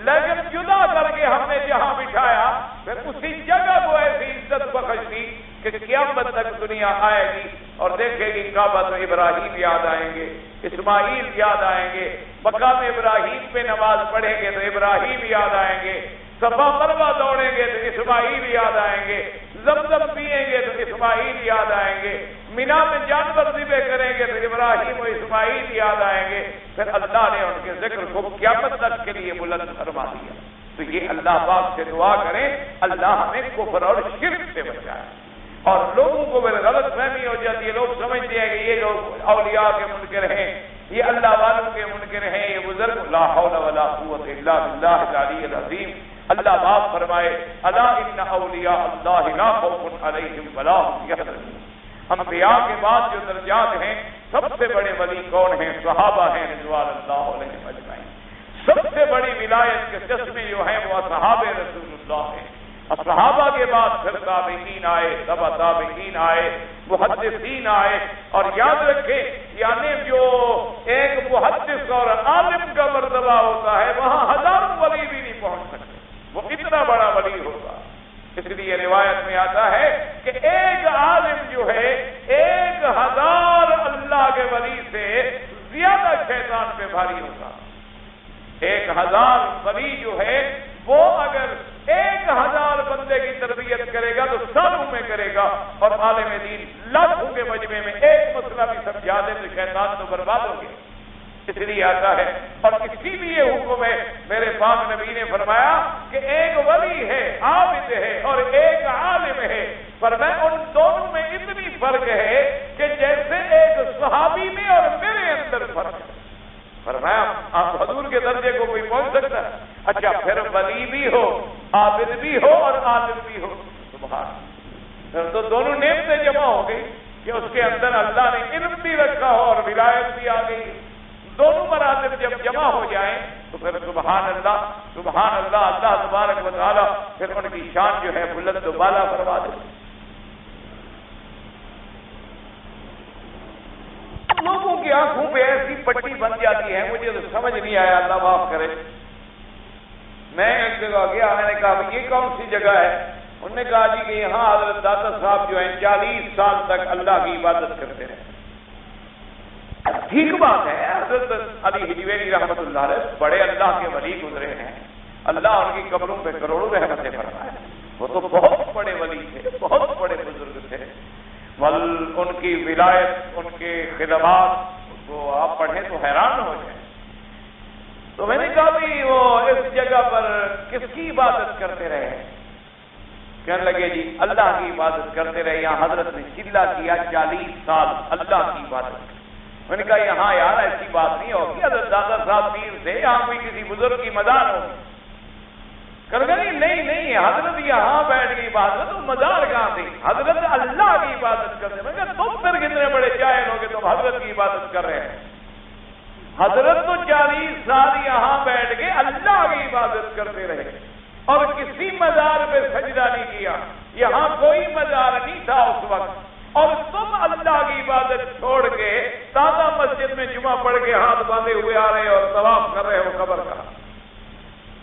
Speaker 1: لیکن جدا کر کے ہم نے جہاں بٹھایا پھر اسی جگہ کو ایسی عزت بخش دی کہ قیامت تک دنیا آئے گی اور دیکھے گی کعبہ تو ابراہیم یاد آئیں گے، اسماعیل یاد آئیں گے، مقام ابراہیم پہ نماز پڑھیں گے تو ابراہیم یاد آئیں گے، صفا مروہ دوڑیں گے تو اسماعیل یاد آئیں گے، زمزم پیئیں گے تو اسماعیل یاد آئیں گے، مینا میں جانور ذبح کریں گے تو ابراہیم و اسماعیل یاد آئیں گے۔ پھر اللہ نے ان کے ذکر کو قیامت تک کے لیے بلند فرما دیا۔ تو یہ اللہ پاک سے دعا کریں اللہ ہمیں کفر اور شرک سے بچائے۔ اور لوگوں کو پھر غلط فہمی ہو جاتی ہے، لوگ سمجھتے ہیں کہ یہ لوگ اولیاء کے منکر ہیں، یہ اللہ والوں کے منکر ہیں، یہ بزرگ، لا حول ولا قوت الا باللہ العلی العظیم۔ اللہ باپ فرمائے الا ان اولیاء اللہ لا خوف علیہم ولا هم يحزنون۔ انبیاء کے بعد جو درجات ہیں سب سے بڑے ولی کون ہیں؟ صحابہ ہیں رضوان اللہ علیہم اجمعین۔ سب سے بڑی ولایت کے چشمے جو ہیں وہ اصحاب رسول اللہ ہیں۔ صحابہ کے بعد پھر تابعین آئے، تبع تابعین آئے، محدثین آئے، اور یاد رکھیں یعنی جو ایک محدث اور عالم کا مرتبہ ہوتا ہے وہاں ہزاروں ولی بھی نہیں پہنچ سکتے، وہ اتنا بڑا ولی ہوگا۔ اس لیے روایت میں آتا ہے کہ ایک عالم جو ہے 1000 اللہ کے ولی سے زیادہ شیطان پہ بھاری ہوگا۔ 1000 ولی جو ہے وہ اگر 1000 بندے کی تربیت کرے گا تو سالوں میں کرے گا، اور عالم دین لاکھوں کے مجمع میں ایک مسئلہ بھی سمجھا دے تو شیطان تو برباد ہو گیا۔ اس لیے آتا ہے، اور اسی لیے حکم ہے، میرے پاک نبی نے فرمایا کہ ایک ولی ہے، عابد ہے، اور ایک عالم ہے، فرمایا ان دونوں میں اتنی فرق ہے کہ جیسے ایک صحابی میں اور میرے اندر فرق ہے۔ فرمایا آپ حضور کے درجے کو کوئی پہنچ سکتا ہے؟ اچھا پھر ولی بھی ہو، عابد بھی ہو، اور عالم بھی ہو، سبحان، تو دونوں نعمتیں جمع ہو گئی کہ اس کے اندر اللہ نے علم بھی رکھا ہو اور ولایت بھی آ گئی۔ دونوں مراتب جب جمع ہو جائیں تو پھر سبحان اللہ، سبحان اللہ، اللہ تبارک و تعالیٰ پھر ان کی شان جو ہے بلند و بالا فرما دے۔ لوگوں کی آنکھوں پہ ایسی پٹی بن جاتی ہے، مجھے تو سمجھ نہیں آیا، اللہ معاف کرے۔ میں ایک جگہ گیا، میں نے کہا یہ کون سی جگہ ہے؟ انہوں نے کہا جی کہ یہاں حضرت داتا صاحب جو ہیں 40 سال تک اللہ کی عبادت کرتے رہے۔ ٹھیک بات ہے، حضرت علی حجویری رحمۃ اللہ علیہ بڑے اللہ کے ولی گزرے ہیں، اللہ ان کی قبروں پہ کروڑوں رحمتیں فرمائے، وہ تو بہت بڑے ولی تھے، بہت بڑے بزرگ تھے، ان کی ولایت، ان کے خدمات کو آپ پڑھیں تو حیران ہو جائیں۔ تو میں نے کہا بھی وہ اس جگہ پر کس کی عبادت کرتے رہے؟ کہنے لگے جی اللہ کی عبادت کرتے رہے، یہاں حضرت نے چلا کیا 40 سال اللہ کی عبادت۔ میں نے کہا یہاں یار ایسی بات نہیں ہوگی، حضرت دادا صاحب پیر سے یہاں کوئی کسی بزرگ کی مزار ہوگی؟ کہنے لگا نہیں حضرت یہاں بیٹھ گئی عبادت، تو مزار کہاں تھی؟ حضرت اللہ کی عبادت کرتے۔ میں نے کہا تم پھر کتنے بڑے جاہل ہو گے، تم حضرت کی عبادت کر رہے ہیں؟ حضرت تو 40 سال یہاں بیٹھ کے اللہ کی عبادت کرتے رہے اور کسی مزار پہ سجدہ نہیں کیا، یہاں کوئی مزار نہیں تھا اس وقت، اور تم اللہ کی عبادت چھوڑ کے تازہ مسجد میں جمعہ پڑھ کے ہاتھ باندھے ہوئے آ رہے اور طواف کر رہے ہو قبر کا۔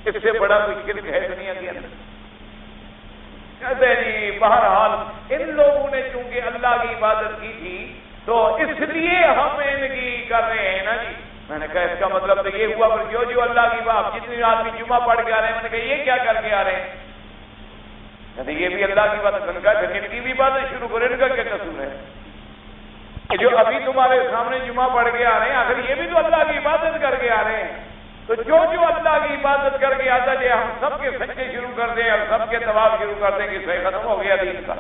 Speaker 1: اس سے بڑا کوئی شرک ہے دنیا کے اندر؟ کہتے نہیں، بہرحال ان لوگوں نے چونکہ اللہ کی عبادت کی تھی تو اس لیے ہم ان کی کر رہے ہیں نا جی۔ میں نے کہا اس کا مطلب تو یہ ہوا پر جو اللہ کی بات، جتنے آدمی جمعہ پڑھ کے آ رہے ہیں، میں نے کہا یہ کیا کر کے آ رہے ہیں؟ کہتے یہ بھی اللہ کی بات ہے۔ کا ان کی بھی باتیں شروع کریں، ان کا کیا قصور ہے کہ جو ابھی تمہارے سامنے جمعہ پڑھ کے آ رہے ہیں، آخر یہ بھی تو اللہ کی عبادت کر کے آ رہے ہیں، تو جو اللہ کی عبادت کر کے آتا ہے ہم سب کے سجدے شروع کر دیں اور سب کے طواف شروع کر دیں کہ صحیح ختم ہو گیا دین کا۔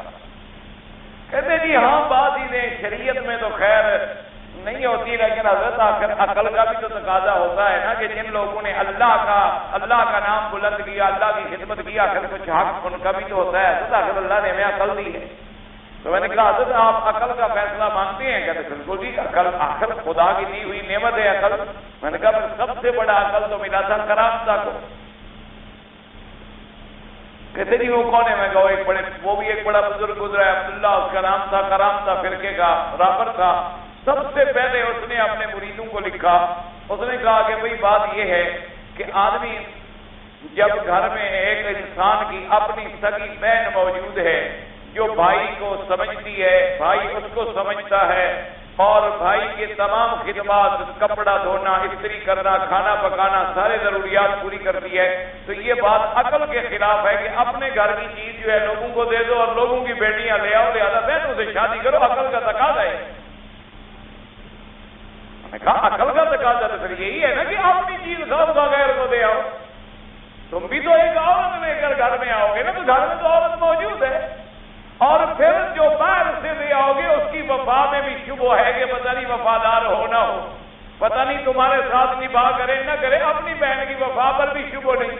Speaker 1: کہتے جی ہاں بات ہی نہیں، شریعت میں تو خیر نہیں ہوتی، لیکن حضرت آخر عقل کا بھی تو تقاضا ہوتا ہے نا کہ جن لوگوں نے اللہ کا نام بلند کیا، اللہ کی خدمت کی، آخر کچھ حق ان کا بھی تو ہوتا ہے۔ حضرت آخر اللہ نے ہمیں عقل دی ہے، تو میں نے کہا حضرت آپ عقل کا فیصلہ مانتے ہیں؟ کہتے بالکل جی، عقل آخر خدا کی دی ہوئی نعمت ہے عقل۔ میں نے کہا سب سے بڑا عقل تو ملا تھا کرامتا کو۔ کہتے جی وہ کون ہے؟ میں کہا وہ بھی ایک بڑا بزرگ گزرا ہے، عبداللہ اس کا نام تھا، کرامتا فرقے کا رابر تھا۔ سب سے پہلے اس نے اپنے مریدوں کو لکھا، اس نے کہا کہ بھئی بات یہ ہے کہ آدمی جب گھر میں ایک انسان کی اپنی سگی بہن موجود ہے جو بھائی کو سمجھتی ہے، بھائی اس کو سمجھتا ہے، اور بھائی کے تمام خدمات، کپڑا دھونا، استری کرنا، کھانا پکانا، سارے ضروریات پوری کرتی ہے، تو یہ بات عقل کے خلاف ہے کہ اپنے گھر کی چیز جو ہے لوگوں کو دے دو اور لوگوں کی بیٹیاں لے آؤ، لہذا بہنوں سے شادی کرو، عقل کا تقاضا ہے۔ میں نے کہا عقل کا تقاضا تو پھر یہی ہے نا کہ اپنی چیز سب بغیر کو دے آؤ۔ تم بھی تو ایک عورت لے کر گھر میں آؤ گے نا، تو گھر میں تو عورت موجود ہے، اور پھر جو باہر سے لے آؤ گے اس کی وفا میں بھی شبہ ہے کہ پتہ نہیں وفادار ہو نہ ہو، پتہ نہیں تمہارے ساتھ نبھا کرے نہ کرے، اپنی بہن کی وفا پر بھی شبہ نہیں،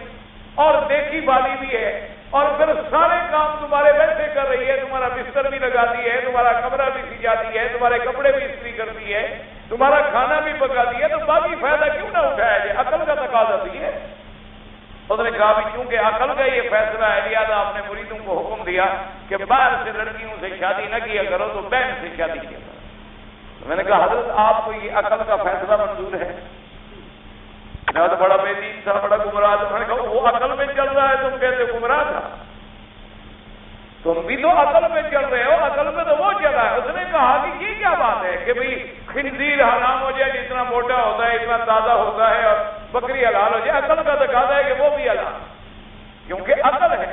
Speaker 1: اور دیکھی بالی بھی ہے، اور پھر سارے کام تمہارے ویسے کر رہی ہے، تمہارا بستر بھی لگاتی ہے، تمہارا کمرہ بھی سجاتی ہے، تمہارے کپڑے بھی استری کرتی ہے، تمہارا کھانا بھی پکاتی ہے، تو باقی فائدہ کیوں نہ اٹھایا جائے؟ عقل کا تقاضا تو یہ ہے۔ اس نے کہا بھی چونکہ عقل کا یہ فیصلہ ہے، لہٰذا آپ نے مریدوں کو حکم دیا کہ باہر سے لڑکیوں سے شادی نہ کیا کرو، تو بہن سے شادی کیا کرو۔ میں نے کہا حضرت آپ کو یہ عقل کا فیصلہ منظور ہے؟ میں تو بڑا بے دین تھا، بڑا گمراہ تھا۔ میں نے کہا وہ عقل میں چل رہا ہے، تم کہتے گمراہ تھا؟ تم بھی تو عقل میں چل رہے ہو، عقل میں تو وہ چلا ہے۔ اس نے کہا کہ یہ کیا بات ہے کہ بھئی خنزیر حرام ہو جائے، جتنا موٹا ہوتا ہے اتنا تازہ ہوتا ہے، اور بکری حلال ہو جائے، عقل کا تقاضا ہے کہ وہ بھی حلال۔ کیونکہ عقل ہے۔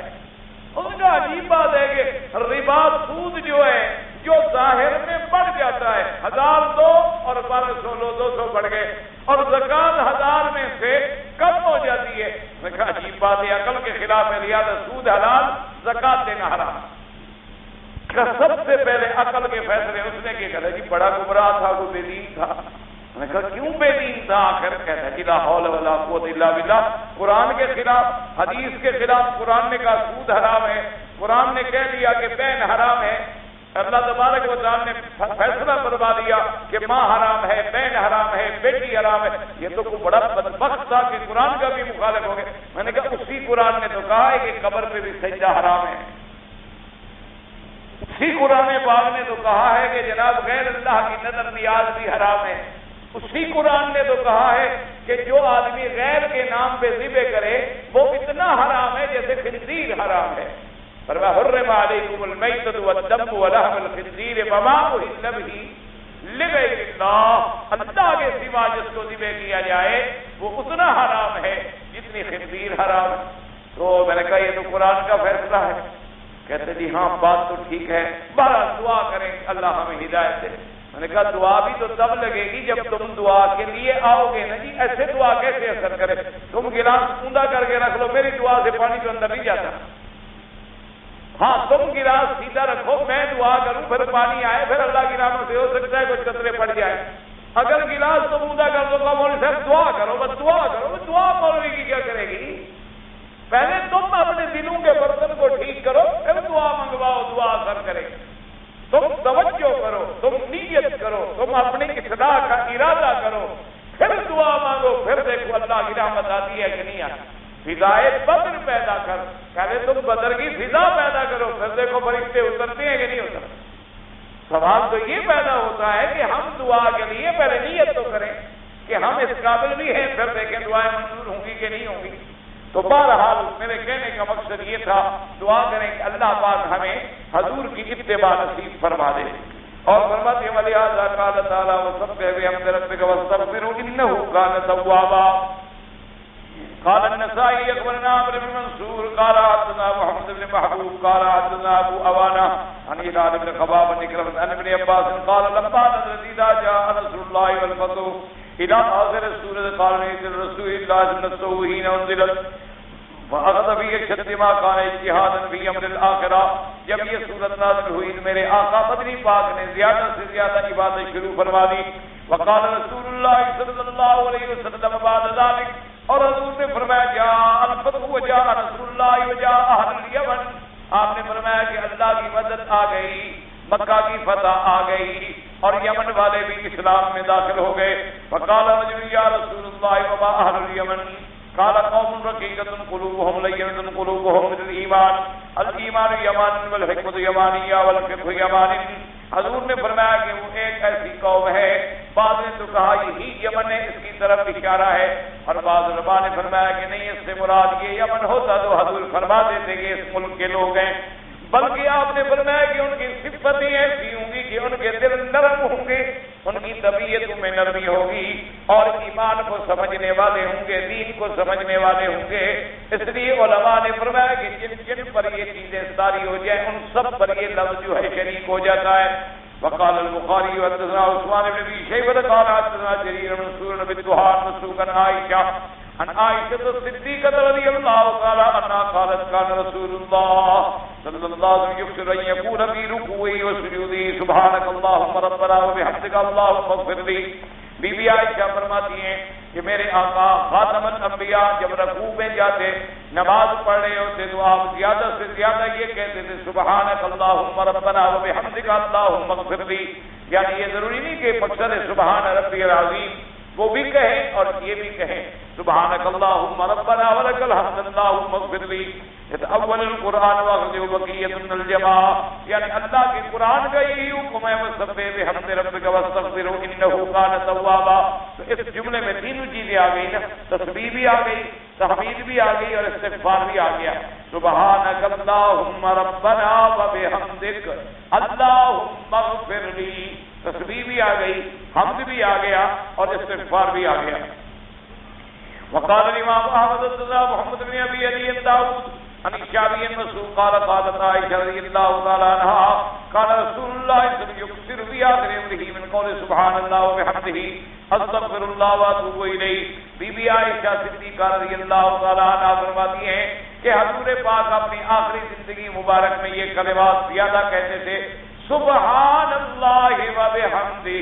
Speaker 1: اس کا عجیب بات ہے کہ ربا سود جو ہے جو ظاہر میں بڑھ جاتا ہے، 1000 دو اور 1200 لو، 200 بڑھ گئے، اور زکات 1000 میں سے کم ہو جاتی ہے۔ میں کہا عجیب بات ہے، عقل کے خلاف ہے، لہٰذا سود حلال، زکات دینا حرام۔ سب سے پہلے عقل کے فیصلے اس نے کیا کرا جی بڑا گمراہ تھا، وہ بے دین تھا۔ میں نے کہا کیوں بے دین تھا؟ آخر کہتا ہے لا حول ولا قوت الا باللہ، قرآن کے خلاف، حدیث کے خلاف۔ قرآن نے کہا سود حرام ہے، قرآن نے کہہ دیا کہ بین حرام ہے، اللہ تبارک و تعالیٰ نے فیصلہ فرما دیا کہ ماں حرام ہے، بین حرام ہے، بیٹی حرام ہے۔ یہ تو کوئی بڑا بدبخت تھا کہ قرآن کا بھی مخالف ہو گئے۔ میں نے کہا اسی قرآن نے تو کہا ہے کہ قبر پہ بھی سجدہ حرام ہے، اسی قرآن پاک نے تو کہا ہے کہ جناب غیر اللہ کی نظر نیاز بھی حرام ہے، اسی قرآن نے تو کہا ہے کہ جو آدمی غیر کے نام پہ ذبح کرے وہ اتنا حرام ہے جیسے خنزیر حرام ہے۔ فرمایا حرم علیکم المیتۃ والدم ولحم الخنزیر وما اہل به لغیر اللہ، اللہ کے سوا جس کو ذبح کیا جائے وہ اتنا حرام ہے جتنی خنزیر حرام ہے۔ تو میں نے کہا یہ تو قرآن کا فیصلہ ہے۔ کہتے جی ہاں بات تو ٹھیک ہے، بہرحال دعا کریں اللہ ہمیں ہدایت دے۔ میں نے کہا دعا بھی تو تب لگے گی جب تم دعا کے لیے آؤ گے نا جی، ایسے دعا کیسے اثر کرے؟ تم گلاس اوندا کر کے رکھ لو، میری دعا سے پانی تو اندر نہیں جاتا۔ ہاں تم گلاس سیدھا رکھو، میں دعا کروں پھر پانی آئے، پھر اللہ کی رحمت سے ہو سکتا ہے کچھ قطرے پڑ جائے۔ اگر گلاس تم اوندا کر دو گا مولوی صاحب دعا کرو، بس دعا کرو، دعا مولوی کی کیا کرے گی؟ پہلے تم اپنے دلوں کے برتن کو ٹھیک کرو، پھر دعا منگواؤ، دعا اثر کرے۔ تم توجہ کرو، تم نیت کرو، تم اپنی اصلاح کا ارادہ کرو، پھر دعا مانگو، پھر دیکھو اللہ کی رحمت آتی ہے کہ نہیں آتی۔ فضائے بدر پیدا کر، پہلے تم بدر کی فضا پیدا کرو، پھر دیکھو فرشتے اترتے ہیں کہ نہیں اترتے۔ سوال تو یہ پیدا ہوتا ہے کہ ہم دعا کے لیے پہلے نیت تو کریں کہ ہم اس قابل بھی ہیں، پھر دیکھیں دعائیں منظور ہوں گی کہ نہیں ہوں گی۔ تو بہرحال میرے کہنے کا مقصد یہ تھا دعا کریں کہ اللہ پاک ہمیں حضور کی اتباع نصیب فرما دے۔ اور فرماتے ہیں ولہذا قال تعالیٰ وسبح بحمد ربک واستغفرہ انہ کان توابا۔ قال النسائی اخبرنا عمرو بن منصور قال حدثنا محمد بن محبوب قال حدثنا ابو عوانہ عن ہلال بن خباب عن عكرمة عن ابن عباس قال لما نزلت اذا جاء نصر الله والفتح الى آخر السورة قال نزل رسول الله نفسه حين انزلت فاخذ في شد ما كان اجتهادا في امر الاخرہ۔ جب یہ سورت نازل ہوئی میرے آقا مدنی پاک نے زیادہ سے زیادہ عبادت شروع فرما دی۔ وقال رسول اللہ صلی اللہ علیہ وسلم بعد ذلك، اور حضور نے فرمایا جاء الفتح وجاء نصر اللہ وجاء اہل الیمن، آپ نے فرمایا کہ اللہ کی مدد آ گئی، مکہ کی فتح آ گئی، اور یمن والے بھی اسلام میں داخل ہو گئے۔ فقال رجل یا رسول اللہ وما اہل الیمن؟ قال قوم رقیقۃ قلوبهم لینۃ قلوبهم من الایمان، الایمان یمان والحکمۃ یمانیہ والفقہ یمانی۔ حضور نے فرمایا کہ وہ ایک ایسی قوم ہے، بعض نے تو کہا یہی یمن ہے، اس کی طرف اشارہ ہے، اور بعض علماء نے فرمایا کہ نہیں اس سے مراد یہ یمن ہوتا تو حضور فرما دیتے کہ اس ملک کے لوگ ہیں، بلکہ آپ نے فرمایا کہ ان کی صفتیں ایسی ہوں گی کہ ان کے دل نرم ہوں گے، ان کی طبیعتوں میں نرمی ہوگی، اور ایمان کو سمجھنے والے ہوں گے، دین کو سمجھنے والے ہوں گے۔ اس لیے علماء نے فرمایا کہ جن جن پر یہ چیزیں ساری ہو جائیں ان سب پر یہ لفظ جو ہے شریک ہو جاتا ہے۔ وقال البخاری حدثنا عثمان بن ابی شیبہ قال حدثنا جریر بن منصور بن الضحاک مسروقا عائشہ عن عائشة الصديقة رضي الله تعالى عنها قالت كان رسول الله صلى الله عليه وسلم يكثر أن يقول في ركوعه وسجوده سبحانك اللهم ربنا وبحمدك اللهم اغفر لي۔ بی بی عائشہ فرماتی ہیں کہ میرے آقا خاتم الانبیاء جب رکوع میں جاتے، نماز پڑھ رہے ہوتے تو آپ زیادہ سے زیادہ یہ کہتے تھے سبحانک اللہم ربنا وبحمدک اللہم اغفر لي۔ یعنی یہ ضروری نہیں کہ مقصد سبحان ربی العظیم وہ بھی کہیں اور یہ بھی کہیں سبحانک اللہم ربنا ولک الحمد اللہم اغفر لي۔ اول القرآن واخذ بقیۃ من الجماع، یعنی اللہ کے قرآن کا یہی حکم ہے وسبح بحمد ربک واستغفرہ انہ کان توابا۔ تو اس جملے میں تینوں چیزیں آ گئی نا، تسبیح بھی آ گئی، تحمید بھی آ گئی، اور استغفار بھی آ گیا۔ سبحانک اللہم ربنا وبحمدک اللہم اغفر لي، تسبیح بھی آ گئی، حمد بھی آ گیا، اور استغفار بھی آ گیا۔ وقال الامام احمد بن محمد بن ابي علي داؤد عن الشعبي المسروق قال قالت عائشة رضي الله تعالى عنها قال رسول الله صلى الله عليه وسلم يكثر في آخر عمره من قول سبحان الله وبحمده استغفر اللہ واتوب الیہ. بی بی عائشہ صدیقہ رضی اللہ تعالی عنہا فرماتی ہیں کہ حضور پاک اپنی آخری زندگی مبارک میں یہ کلمات زیادہ کہتے تھے، سبحان اللہ وبحمدہ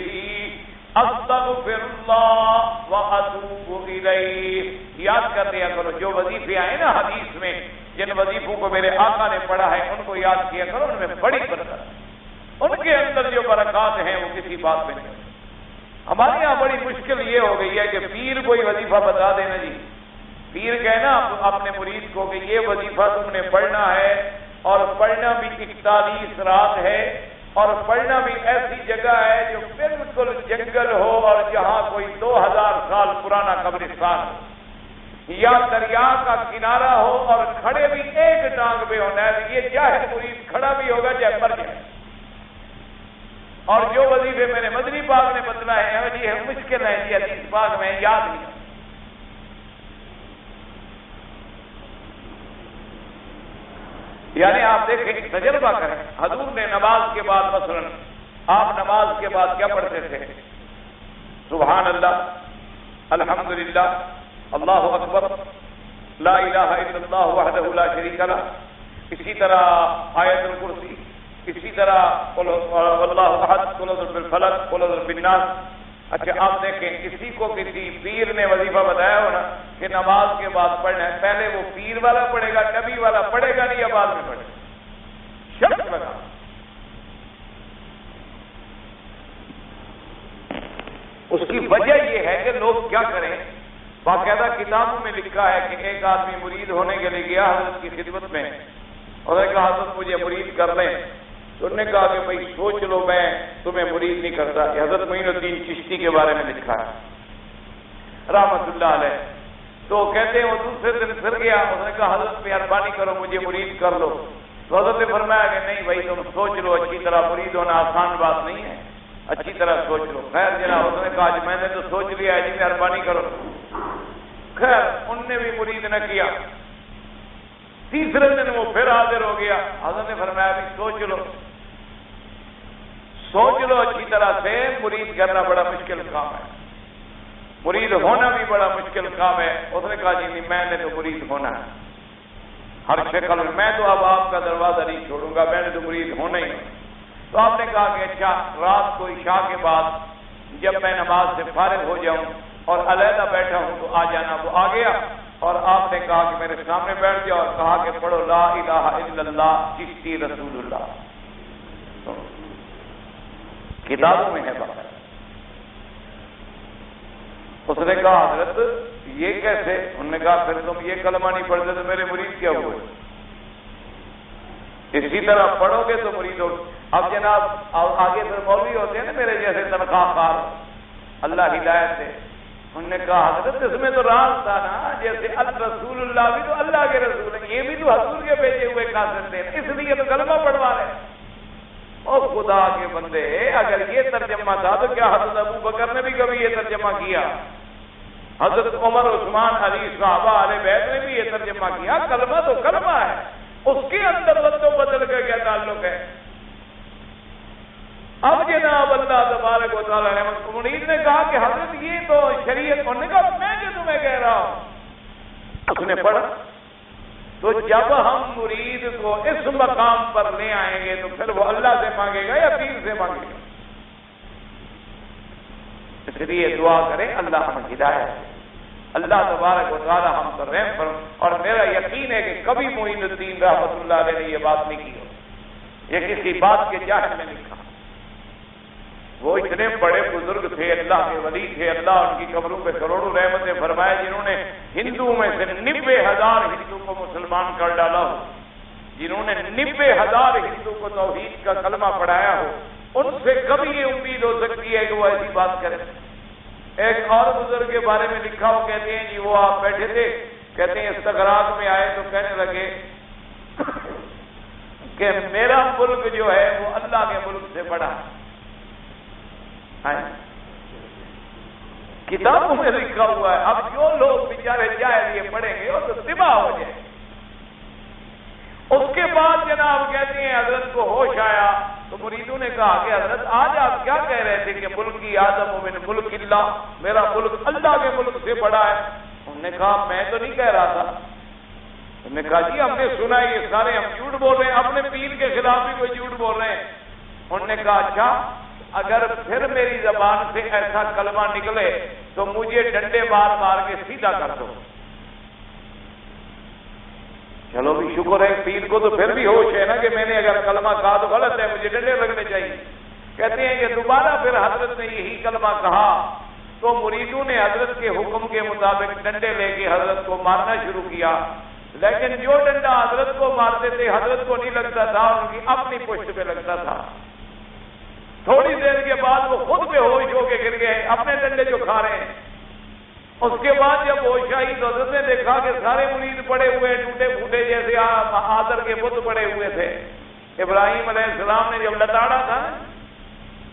Speaker 1: استغفر اللہ واتوب الیہ. یاد کرتے ہیں کرو جو وظیفے آئے نا حدیث میں، جن وظیفوں کو میرے آقا نے پڑھا ہے ان کو یاد کیا کرو، ان میں بڑی برکت، ان کے اندر جو برکات ہیں وہ کسی بات میں نہیں. ہمارے یہاں بڑی مشکل یہ ہو گئی ہے کہ پیر کوئی وظیفہ بتا دینا جی، پیر کہنا اپنے مرید کو کہ یہ وظیفہ تم نے پڑھنا ہے، اور پڑھنا بھی 41 رات ہے، اور پڑھنا بھی ایسی جگہ ہے جو بالکل جنگل ہو اور جہاں کوئی 2000 سال پرانا قبرستان ہو، یا دریا کا کنارہ ہو اور کھڑے بھی ایک ٹانگ پہ ہونا ہے. یہ چاہے مرید کھڑا بھی ہوگا چاہے مر جائے. اور جو وظیفے میرے مدنی پاک نے بتلائے ہیں جی مشکل ہے جی، حدیث پاک میں یاد نہیں. یعنی آپ دیکھیں تجربہ کریں، حضور نے نماز کے بعد مثلا آپ نماز کے بعد کیا پڑھتے تھے؟ سبحان اللہ، الحمدللہ، اللہ اکبر، لا الہ الا اللہ وحدہ لا شریک لہ، اسی طرح آیت الکرسی، اسی طرح اللہ احد، قل اعوذ بالفلق، قل اعوذ بالناس. اچھا آپ دیکھیں کسی کو کسی پیر نے وظیفہ بتایا ہو نا کہ نماز کے بعد پڑھنا ہے، پہلے وہ پیر والا پڑھے گا، نبی والا پڑھے گا نہیں، یا بعد میں پڑھے گا؟ شرط لگا. اس کی وجہ یہ ہے کہ لوگ کیا کریں، باقاعدہ کتابوں میں لکھا ہے کہ ایک آدمی مرید ہونے کے لیے گیا حضرت کی خدمت میں، اور نے کہا حضرت مجھے مرید کر لیں. تو انہوں نے کہا کہ بھائی سوچ لو، میں تمہیں مرید نہیں کرتا. یہ حضرت معین الدین چشتی کے بارے میں لکھا ہے رحمت اللہ علیہ. تو کہتے ہیں وہ دوسرے دن پھر گیا، اس نے کہا حضرت مہربانی کرو مجھے مرید کر لو. تو حضرت نے فرمایا کہ نہیں بھائی تم سوچ لو، اچھی طرح مرید ہونا آسان بات نہیں ہے، اچھی طرح سوچ لو. خیر جناب اس نے کہا جی میں نے تو سوچ لیا ہے جی مہربانی کرو. خیر ان نے بھی مرید نہ کیا. تیسرے دن وہ پھر حاضر ہو گیا. حضرت نے فرمایا بھی سوچ لو، سوچ لو اچھی طرح سے. مرید کرنا بڑا مشکل کام ہے، مرید ہونا بھی بڑا مشکل کام ہے. اس نے کہا جی نہیں میں نے تو مرید ہونا ہے ہر شکل میں تو اب آپ کا دروازہ نہیں چھوڑوں گا، میں نے تو مرید ہونا ہی. تو آپ نے کہا کہ اچھا رات کو عشاء کے بعد جب میں نماز سے فارغ ہو جاؤں اور علیحدہ بیٹھا ہوں تو آ جانا. وہ آ گیا اور آپ نے کہا کہ میرے سامنے بیٹھ جاؤ اور کہا کہ پڑھو لا الہ الا اللہ چشتی رسول اللہ. کتابوں میں ہے بات. اس نے کہا حضرت یہ کیسے؟ انہوں نے کہا پھر تم یہ کلمہ نہیں پڑھتے تو میرے مرید کیا ہوئے؟ اسی طرح پڑھو گے تو مرید ہو. اب جناب آگے پھر مولوی ہوتے ہیں نا میرے جیسے تنخواہ کار، اللہ ہدایت دے. انہوں نے کہا حضرت اس میں تو راز تھا نا، جیسے الرسول اللہ بھی تو اللہ کے رسول ہیں، یہ بھی تو حضور کے بھیجے ہوئے قاصد تھے، اس لیے تو کلمہ پڑھوا رہے ہیں. اور خدا کے بندے اگر یہ ترجمہ تھا تو کیا حضرت ابو بکر نے بھی کبھی یہ ترجمہ کیا؟ حضرت عمر، عثمان، علی صحابہ اہل بیت نے بھی یہ ترجمہ کیا. کلمہ تو کلمہ ہے، اس کے اندر رد و بدل کا کیا تعلق ہے؟ اب جناب اللہ تبارک و تعالیٰ نے مرید نے کہا کہ حضرت یہ تو شریعت. انہوں نے کہا میں جو تمہیں کہہ رہا ہوں. اس نے پڑھا. تو جب ہم مرید کو اس مقام پر لے آئیں گے تو پھر وہ اللہ سے مانگے گا یا پیر سے مانگے گا؟ اس لیے دعا کریں اللہ ہمیں ہدایت، اللہ تبارک و تعالیٰ ہم پر رحم فرم. اور میرا یقین ہے کہ کبھی معین الدین رحمۃ اللہ علیہ نے یہ بات نہیں کی ہو، یہ کسی بات کے جاہل میں نہیں کہا. وہ اتنے بڑے بزرگ تھے، اللہ کے ولی تھے، اللہ ان کی قبروں پہ کروڑوں رحمتیں فرمائے، جنہوں نے ہندوؤں میں سے 90,000 ہندو کو مسلمان کر ڈالا ہو، جنہوں نے 90,000 ہندو کو توحید کا کلمہ پڑھایا ہو. ان سے کبھی یہ امید ہو سکتی ہے کہ وہ ایسی بات کریں؟ ایک اور بزرگ کے بارے میں لکھا ہو، کہتے ہیں جی وہ آپ بیٹھے تھے، کہتے ہیں استغراق میں آئے تو کہنے لگے کہ میرا ملک جو ہے وہ اللہ کے ملک سے بڑا ہے. کتابوں میں لکھا ہوا ہے. اب جو لوگ بیچارے جاہل یہ پڑھیں گے وہ تو تباہ ہو جائے. اس کے بعد جناب کہتے ہیں حضرت کو ہوش آیا تو مریدوں نے کہا کہ حضرت آج آپ کیا کہہ رہے تھے کہ ملک کی آدم من ملک اللہ، میرا ملک اللہ کے ملک سے بڑا ہے۔ انہوں نے کہا میں تو نہیں کہہ رہا تھا۔ انہوں نے کہا جی ہم نے سنا یہ سارے ہم جھوٹ بول رہے ہیں، اپنے پیر کے خلاف بھی کوئی جھوٹ بول رہے ہیں۔ انہوں نے کہا اچھا اگر پھر میری زبان سے ایسا کلمہ نکلے تو مجھے ڈنڈے مار مار کے سیدھا کر دو۔ چلو بھی شکر ہے پیر کو تو پھر بھی ہوش ہے نا کہ میں نے اگر کلمہ کہا تو غلط ہے، مجھے ڈنڈے لگنے چاہیے۔ کہتے ہیں کہ دوبارہ پھر حضرت نے یہی کلمہ کہا تو مریدوں نے حضرت کے حکم کے مطابق ڈنڈے لے کے حضرت کو مارنا شروع کیا، لیکن جو ڈنڈا حضرت کو مارتے تھے حضرت کو نہیں لگتا تھا، ان کی اپنی پشت پہ لگتا تھا۔ تھوڑی دیر کے بعد وہ خود بے ہوش ہو کے گر گئے، اپنے ڈنڈے جو کھا رہے ہیں۔ اس کے بعد جب ہوش آئی تو حضرت نے دیکھا کہ سارے مرید پڑے ہوئے ٹوٹے پھوٹے جیسے آدر کے بت پڑے ہوئے تھے۔ ابراہیم علیہ السلام نے جب لتاڑا تھا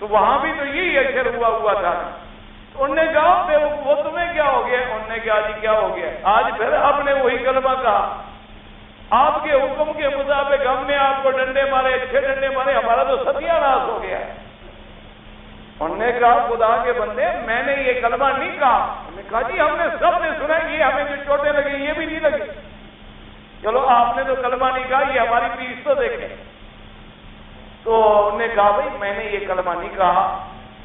Speaker 1: تو وہاں بھی تو یہی اثر ہوا تھا۔ انہوں نے کہا وہ تمہیں کیا ہو گیا؟ انہوں نے کہا جی کیا ہو گیا؟ آج پھر آپ نے وہی کلمہ کہا، آپ کے حکم کے مطابق ہم نے آپ کو ڈنڈے مارے، اچھے ڈنڈے مارے، ہمارا تو ستیہ ناش ہو گیا ہے۔ انہوں نے کہا خدا کے بندے میں نے یہ کلمہ نہیں کہا۔ انہوں نے کہا جی ہم نے سب نے سنا، یہ ہمیں جو چوٹیں لگی یہ بھی نہیں لگی۔ چلو آپ نے تو کلمہ نہیں کہا، یہ ہماری فیس تو دیکھیں۔ تو انہوں نے کہا بھائی میں نے یہ کلمہ نہیں کہا۔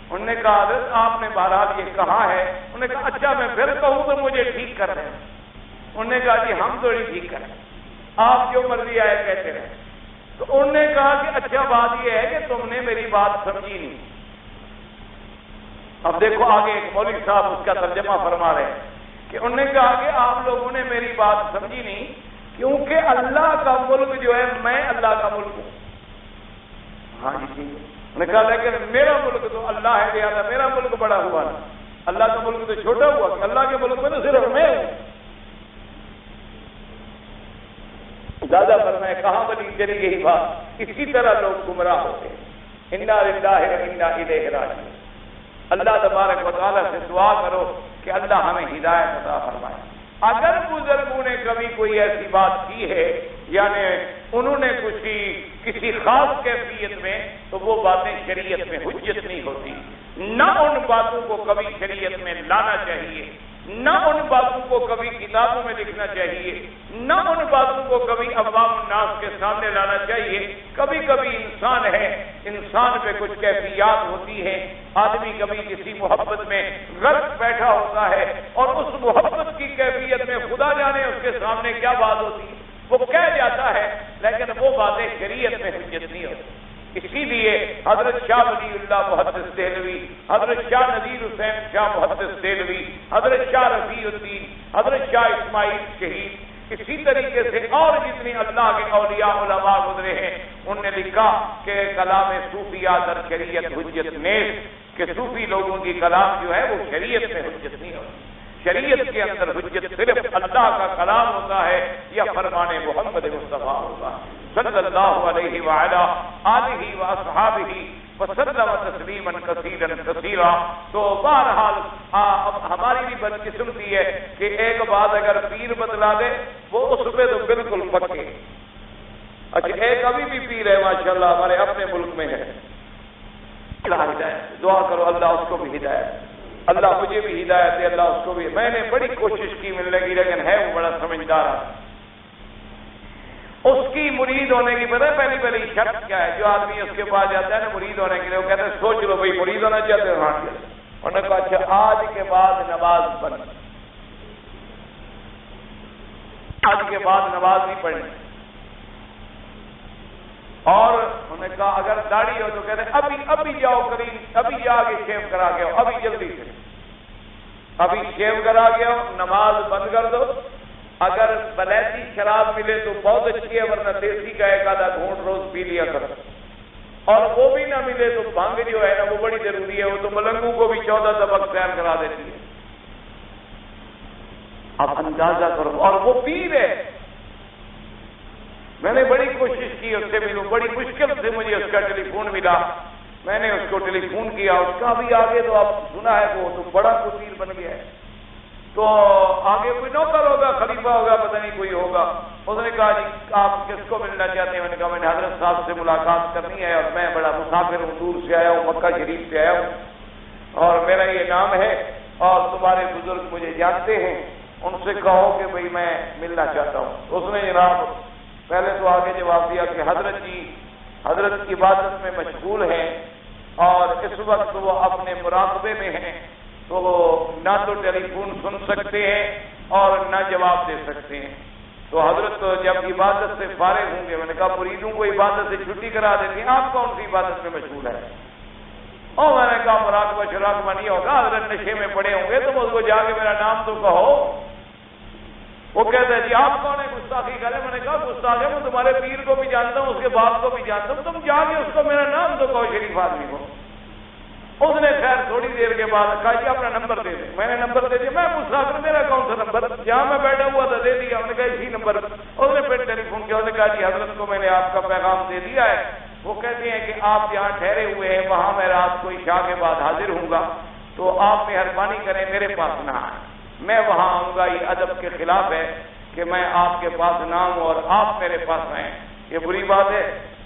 Speaker 1: انہوں نے کہا حضرت آپ نے بہرحال یہ کہا ہے۔ انہوں نے کہا اچھا میں پھر کہوں تو مجھے ٹھیک کر دیں۔ انہوں نے کہا جی ہم تو نہیں ٹھیک کریں، آپ جو مرضی آئے کہتے رہیں۔ تو انہوں نے کہا کہ اچھا بات یہ ہے کہ تم نے میری بات سمجھی نہیں۔ اب دیکھو آگے ایک مولوی صاحب اس کا ترجمہ فرما رہے ہیں کہ انہوں نے کہا کہ آپ لوگوں نے میری بات سمجھی نہیں، کیونکہ اللہ کا ملک جو ہے میں اللہ کا ملک ہوں۔ ہاں جی ٹھیک ہے۔ انہوں نے کہا لیکن میرا ملک تو اللہ ہے، لہٰذا میرا ملک بڑا ہوا نا، اللہ کا ملک تو چھوٹا ہوا کہ اللہ کے ملک میں تو صرف میں ہوں۔ زیادہ فرمائے کہاں بنی چلی یہی بات، اسی طرح لوگ گمراہ ہوتے ہیں۔ انا للہ و انا الیہ راجعون۔ اللہ تبارک و تعالیٰ سے دعا کرو کہ اللہ ہمیں ہدایت عطا فرمائے۔ اگر بزرگوں نے کبھی کوئی ایسی بات کی ہے، یعنی انہوں نے کسی خاص کیفیت میں، تو وہ باتیں شریعت میں حجت نہیں ہوتی۔ نہ ان باتوں کو کبھی شریعت میں لانا چاہیے، نہ ان باتوں کو کبھی کتابوں میں لکھنا چاہیے، نہ ان باتوں کو کبھی عوام الناس کے سامنے لانا چاہیے۔ کبھی کبھی انسان ہے، انسان پہ کچھ کیفیات ہوتی ہیں، آدمی کبھی کسی محبت میں غرق بیٹھا ہوتا ہے اور اس محبت کی کیفیت میں خدا جانے اس کے سامنے کیا بات ہوتی ہے وہ کہہ جاتا ہے، لیکن وہ باتیں شریعت میں حجت نہیں ہوتی۔ اسی لیے حضرت شاہ ولی اللہ محدث دہلوی، حضرت شاہ نذیر حسین شاہ محدث دہلوی، حضرت شاہ رفیع الدین، حضرت شاہ اسماعیل شہید، اسی طریقے سے اور جتنی اللہ کے اولیاء علماء گزرے ہیں، انہوں نے لکھا کہ کلام صوفیہ در شریعت حجت نیز، کہ صوفی لوگوں کی کلام جو ہے وہ شریعت میں حجت نہیں ہوتی۔ شریعت کے اندر حجت صرف اللہ کا کلام ہوتا ہے یا فرمان محمد مصطفیٰ ہوتا ہے صلی اللہ علیہ وعلا آلہ واصحابہ وسلم تسلیما کثیرا کثیرا۔ تو بہرحال اب ہماری بھی بدقسمتی ہے کہ ایک بات اگر پیر بتلا دے وہ اس پہ تو بالکل پکے۔ اچھا ایک ابھی بھی پیر ہے ماشاءاللہ ہمارے اپنے ملک میں ہے، ہدایت دعا کرو اللہ اس کو بھی ہدایت، اللہ مجھے بھی ہدایت ہے، اللہ اس کو بھی۔ میں نے بڑی کوشش کی ملنے کی، لیکن ہے وہ بڑا سمجھدار ہے۔ اس کی مرید ہونے کی پتہ ہے پہلی شرط کیا ہے؟ جو آدمی اس کے پاس جاتا ہے نا مرید ہونے کے لیے، وہ کہتے ہیں سوچ لو بھائی مرید ہونا چاہتے ہو؟ ہاں انہوں نے کہا اچھا آج کے بعد نماز پڑھنی، آج کے بعد نماز نہیں پڑھنی۔ اور انہوں نے کہا اگر داڑھی ہو تو کہتے ہیں ابھی جاؤ کریم، ابھی جا کے شیو کرا کے آؤ، ابھی جلدی سے ابھی شیو کرا کے آؤ، نماز بند کر دو۔ اگر بلیتی شراب ملے تو بہت اچھی ہے، ورنہ دیسی کا ایک آدھا گھونٹ روز پی لیا کرو، اور وہ بھی نہ ملے تو بھنگ جو ہے نا وہ بڑی ضروری ہے، وہ تو ملنگوں کو بھی 14 طبق سیر کرا دیتی ہے۔ اب اندازہ کرو، اور وہ پیر ہے۔ میں نے بڑی کوشش کی اس سے ملوں، بڑی مشکل سے مجھے اس کا ٹیلی فون ملا، میں نے اس کو ٹیلی فون کیا، اس کا بھی آگے تو آپ سنا ہے وہ تو بڑا وزیر بن گیا ہے، تو آگے کوئی نوکر ہوگا، خلیفہ ہوگا، پتہ نہیں کوئی ہوگا۔ اس نے کہا جی آپ کس کو ملنا چاہتے ہیں؟ میں نے کہا میں نے حضرت صاحب سے ملاقات کرنی ہے، اور میں بڑا مسافر ہوں، دور سے آیا ہوں، مکہ شریف سے آیا ہوں، اور میرا یہ نام ہے اور تمہارے بزرگ مجھے جانتے ہیں، ان سے کہو کہ بھئی میں ملنا چاہتا ہوں۔ اس نے جناب پہلے تو آگے جواب دیا کہ حضرت جی حضرت کی عبادت میں مشغول ہیں اور اس وقت وہ اپنے مراقبے میں ہیں، تو نہ تو ٹیلی فون سن سکتے ہیں اور نہ جواب دے سکتے ہیں، تو حضرت جب عبادت سے فارغ ہوں گے۔ میں نے کہا مریدوں کو عبادت سے چھٹی کرا دیتی ہیں، آپ کون سی عبادت میں مشغول ہے؟ اور میں نے کہا مراقبہ شراقبہ نہیں ہوگا، حضرت نشے میں پڑے ہوں گے، تم اس کو جا کے میرا نام تو کہو۔ وہ کہتے ہیں جی آپ کون ہے گستاخی کرے؟ میں نے کہا گستاخ ہے، میں تمہارے پیر کو بھی جانتا ہوں، اس کے باپ کو بھی جانتا ہوں، تم جا کے اس کو میرا نام تو کہو شریف آدمی کو۔ اس نے خیر تھوڑی دیر کے بعد کہا جی اپنا نمبر دے دیں۔ میں نے نمبر دے دیا، میں مسافر، میرا کون سا نمبر، جہاں میں بیٹھا ہوا تھا دے دیا۔ انہوں نے کہا اسی نمبر۔ اس نے پھر ٹیلی فون کیا، انہوں نے کہا جی حضرت کو میں نے آپ کا پیغام دے دیا ہے، وہ کہتے ہیں کہ آپ جہاں ٹھہرے ہوئے ہیں وہاں میں رات کو عشاء کے بعد حاضر ہوں گا، تو آپ مہربانی کریں میرے پاس نہ آئیں، میں وہاں آؤں گا، یہ ادب کے خلاف ہے کہ میں آپ کے پاس نہ آؤں اور آپ میرے پاس آئیں، یہ بری بات ہے۔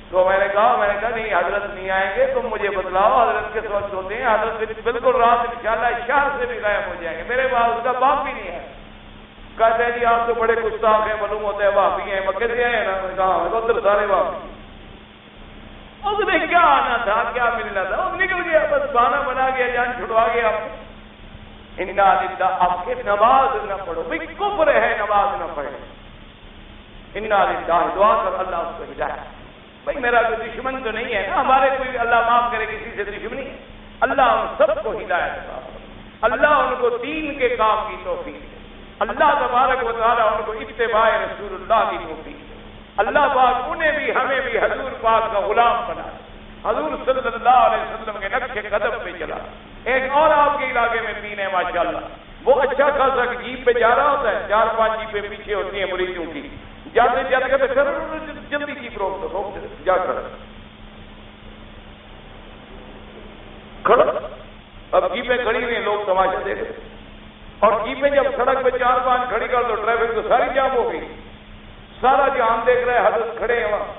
Speaker 1: تو میں نے کہا نہیں حضرت نہیں آئیں گے، تم مجھے بتلاؤ حضرت کس وقت ہوتے ہیں؟ حضرت بالکل رات انشاءاللہ شہر سے بھی غائب ہو جائیں گے، میرے پاس اس کا باپ بھی نہیں ہے۔ کہتے ہیں جی آپ تو بڑے گستاخ ہیں، معلوم ہوتا ہے وہابی ہیں، مکے سے آئے ہیں نا؟ میں نے کہا ادھر سارے وہابی۔ اس نے کیا آنا تھا، کیا ملنا تھا، وہ نکل گیا، بس بہانہ بنا گیا، جان چھڑوا گیا۔ آپ کے نماز نہ پڑھو، بھائی کفر ہے نماز نہ پڑھے، دعا کر اللہ اس کو ہدایت۔ بھائی میرا کوئی دشمن تو نہیں ہے نا، ہمارے کوئی اللہ معاف کرے کسی سے دشمنی ہے، اللہ ان سب کو ہدایت دے، اللہ ان کو دین کے کام کی توفیق دے، اللہ تبارک و تعالیٰ ان کو اتباع رسول اللہ کی توفیق دے، اللہ پاک انہیں بھی ہمیں بھی حضور پاک کا غلام بنا، حضور صلی اللہ علیہ وسلم کے نقش قدم پہ چلا۔ ایک اور آپ کے علاقے میں پین ہے ماشاءاللہ، وہ اچھا خاصا جیپ پہ جا رہا ہوتا ہے، 4-5 جیپیں پیچھے ہوتی ہیں مریدوں کی، جاتے جاتے کہتے سر جلدی جیپ روک دو، جا کر کھڑا۔ اب جیپیں کھڑی ہوئی ہیں، لوگ تماشا دیکھ رہے، اور جیپیں جب سڑک پہ 4-5 کھڑی کر دو ٹریفک تو ساری جام ہو گئی، سارا جہان دیکھ رہے، حضرت کھڑے ہیں وہاں۔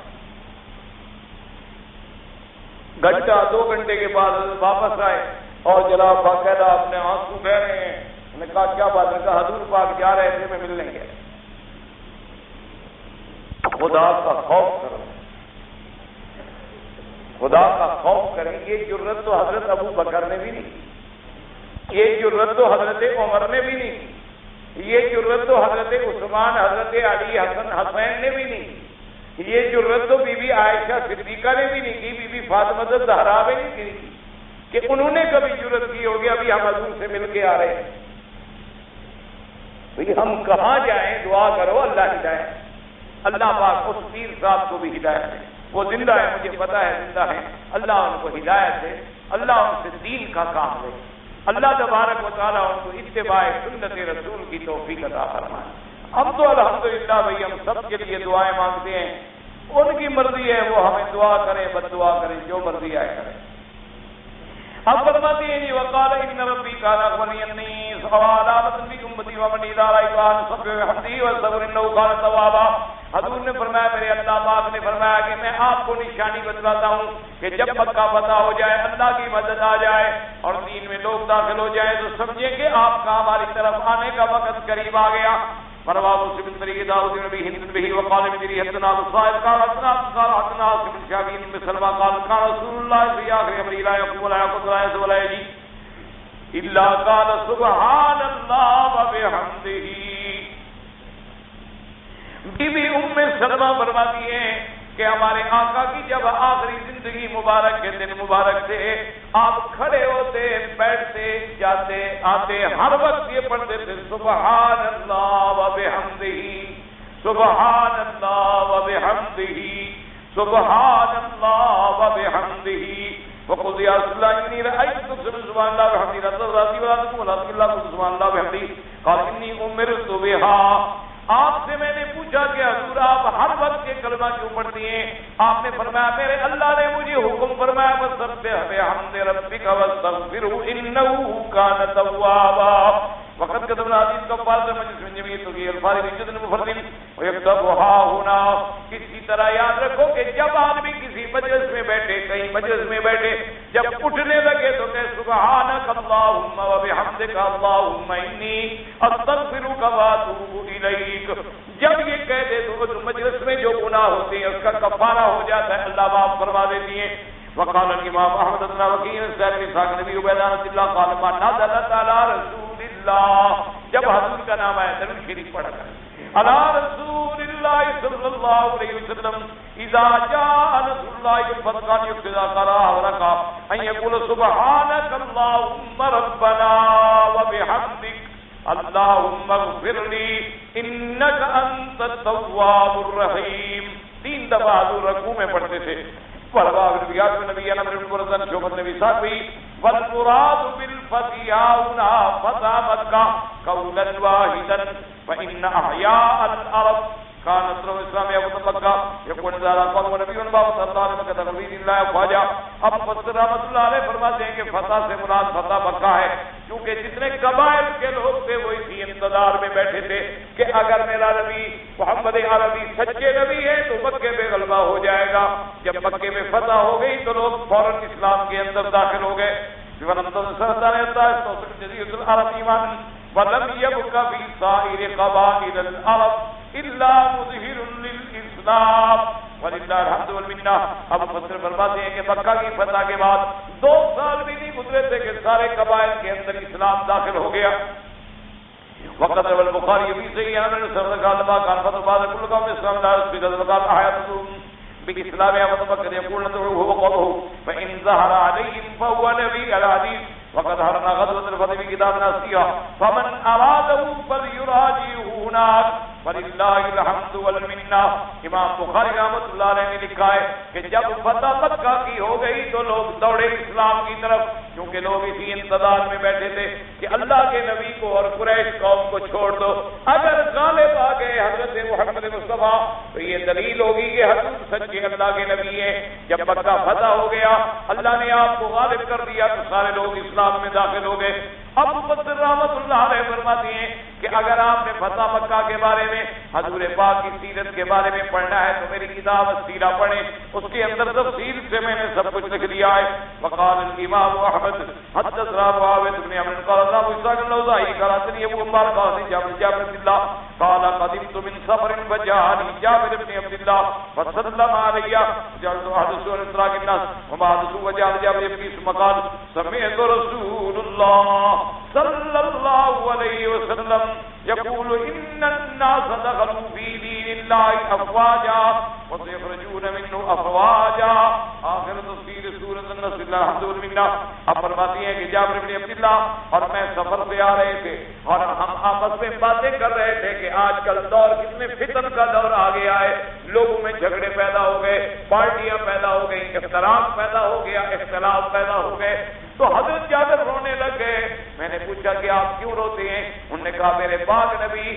Speaker 1: گھنٹہ 2 گھنٹے کے بعد واپس آئے اور جناب باقاعدہ اپنے آنسو بہ رہے ہیں۔ میں نے کہا کیا بات ہے؟ کہا حضور پاک جا رہے تھے، میں ملنے گیا۔ خدا کا خوف کرو، خدا کا خوف کریں، یہ جرت تو حضرت ابو بکر نے بھی نہیں کی، یہ جرت تو حضرت عمر نے بھی نہیں کی، یہ جرت تو حضرت عثمان، حضرت علی، حسن حسین نے بھی نہیں کی، یہ جرت تو بی بی عائشہ صدیقہ نے بھی نہیں کی، بی بی فاطمہ زہرا نے بھی نہیں کی کہ انہوں نے کبھی جرت کی ہوگی ابھی ہم حضور سے مل کے آ رہے ہیں۔ بھئی ہم کہاں جائیں؟ دعا کرو اللہ ہدایت، اللہ پاک اس پیر صاحب کو بھی ہدایت دے، وہ زندہ ہے، مجھے پتا ہے زندہ ہے، اللہ ان کو ہدایت دے، اللہ ان سے دین کا کام لے، اللہ تبارک و تعالیٰ ان کو اتباع سنت رسول کی توفیق عطا فرمائے۔ اب تو الحمدللہ بھئی ہم سب کے لیے دعائیں مانگتے ہیں، ان کی مرضی ہے وہ ہمیں دعا کریں بد دعا کریں، جو مرضی آئے کریں۔ اب فرماتے ہیں جی وقال ان ربی کان غنی سوالات بھی امتی و من اذا رایان سب حمدی و صبر انه کان ثوابا۔ حضور نے فرمایا، میرے اللہ پاک نے فرمایا کہ میں آپ کو نشانی بتلاتا ہوں کہ جب مکہ فتح ہو جائے، اللہ کی مدد آ جائے اور دین میں لوگ داخل ہو جائیں تو سمجھیں کہ آپ کا ہماری طرف آنے کا وقت قریب آ گیا۔ فرواه مسلم طريق داود بن هند به وقال من حدثنا الصائب قال حدثنا بن شابين بن سلمى قال كان رسول الله في آخر امره لا يقوم ولا يقعد ولا ينزل ولا يجي الا قال سبحان الله وبحمده۔ بی بی ام سلمہ فرماتی ہیں کہ ہمارے آقا کی جب آخری زندگی مبارک کے دن مبارک تھے، آپ کھڑے ہوتے، بیٹھتے، جاتے، آتے، ہر وقت یہ پڑھتے تھے سبحان اللہ و بحمدہ، سبحان اللہ و بحمدہ، سبحان اللہ و بحمدہ۔ وقل یا رسول اللہ انی رأیت سبحان اللہ و بحمدہ رضا راضی ولا تقول اللہ سبحان اللہ و بحمدہ قال انی امرت بها۔ آپ سے میں نے پوچھا کہ حضور آپ ہر وقت یہ کلمہ کیوں پڑھتی ہیں؟ آپ نے فرمایا میرے اللہ نے مجھے حکم فرمایا وَسَبِّحْ بِحَمْدِ رَبِّكَ وَاسْتَغْفِرْهُ إِنَّهُ كَانَ تَوَّابًا وقت كتبنا حدیث کا فارغ مجلس میں جمعیت ہوگی الفارغ جد المفردین ویکتبها هنا. اسی طرح یاد رکھو کہ جب آدمی کسی مجلس میں بیٹھے کہیں مجلس میں بیٹھے جب اٹھنے لگے تو کہ سبحانک اللہم وبحمدک اللہم انی استغفرک واتوب الیک. جب یہ کہہ دے تو مجلس میں جو گناہ ہوتے ہیں اس کا کفارہ ہو جاتا ہے, اللہ معاف فرما دیتی ہے. وقال الامام احمد بن وکیع سائر اسحاق نبی عبیدہ اللہ قال ما نزلت علی رسول اللہ. جب حضور کا نام آیا درود شریف پڑھا کریں علی رسول اللہ صلی اللہ علیہ وسلم اذا جاء رسول اللہ فتقان یقتضا قرا ورقا ان یقول سبحانک اللہم ربنا وبحمدک اللہم اغفر لی انک انت التواب الرحیم. 3 دفعہ حضور رکوع میں پڑھتے تھے. والمراد بالفتح فتح مکہ قولا واحدا فإن أحياء العرب كانت رو اسلام ابو مکہ يقول ذرا قوم نبی باب صلی اللہ علیہ وسلم تنویر اللہ خواجہ. اب مفسر رحمۃ اللہ علیہ فرماتے ہیں کہ فتح سے مراد فتح مکہ ہے, کیونکہ جتنے قبائل کے لوگ تھے وہ اسی انتظار میں بیٹھے تھے کہ اگر میرا نبی محمد عربی سچے نبی ہے تو مکے میں غلبہ ہو جائے گا. جب مکے میں فتح ہو گئی تو لوگ فوراً اسلام کے اندر داخل ہو گئے. ولم يبق في سائر قبائل العرب الا مظهر للاسلام وللہ الحمد والمنہ. اب مفسر فرماتے ہیں کہ مکہ کی فتح کے بعد 2 سال بھی نہیں گزرے تھے کہ سارے قبائل کے اندر اسلام داخل ہو گیا. وقت البخاری بھی صحیح ہے میں سر قال ما كان فتح بعد كل قوم اسلام لا يسبق وقال حياتهم بالاسلام ابو بکر يقول ندعوه وقوله فان ظهر عليهم فهو نبي الحديث. وقد هرنا غزوة الفتح في كتابنا السيرة فمن أراده فليراجعه هناك وللہ الحمد والمنہ. امام بخاری رحمۃ اللہ علیہ نے لکھا ہے کہ جب فتح مکہ کی ہو گئی تو لوگ دوڑے اسلام کی طرف, کیونکہ لوگ اسی انتظار میں بیٹھے تھے کہ اللہ کے نبی کو اور قریش قوم کو چھوڑ دو. اگر غالب آ گئے حضرت محمد مصطفیٰ تو یہ دلیل ہوگی کہ حضرت سچے اللہ کے نبی ہیں. جب مکہ فتح ہو گیا اللہ نے آپ کو غالب کر دیا تو سارے لوگ اسلام میں داخل ہو گئے. اب مفسر رحمۃ اللہ علیہ فرماتے ہیں کہ اگر آپ نے فتح مکہ کے بارے میں حضور پاک کی سیرت کے بارے میں پڑھنا ہے تو میری کتاب السیرہ پڑھیں, اس کے اندر تفصیل سے میں نے سب کچھ لکھ دیا ہے. وقال الامام احمد حدثنا معاویہ بن عمرو قال الله اسحاق اللوزاعي قال حدثني ابو عمار قال جابر بن الله قال قدمت من سفر فجاءني جابر بن عبد الله فسلم علي جعلت احدث اسراء الناس وما حدث وجاء جابر يبكي ثم قال سمعت رسول الله صلى الله عليه وسلم يقول ان الناس دخلوا في دين الله افواجا وسيخرجون منه افواجا. آخر تفسیر سورۃ النصر الحمد للہ. اب فرماتی ہیں کہ جابر بن عبد اللہ اور میں سفر پہ آ رہے تھے اور ہم آپس میں باتیں کر رہے تھے کہ آج کل دور کتنے فتن کا دور آ گیا ہے, لوگوں میں جھگڑے پیدا ہو گئے, پارٹیاں پیدا ہو گئی, اختلاف پیدا ہو گیا, اختلاف پیدا ہو گئے. تو حضرت جابر رونے لگ گئے. میں نے پوچھا کہ آپ کیوں روتے ہیں؟ انہوں نے کہا میرے پاک نبی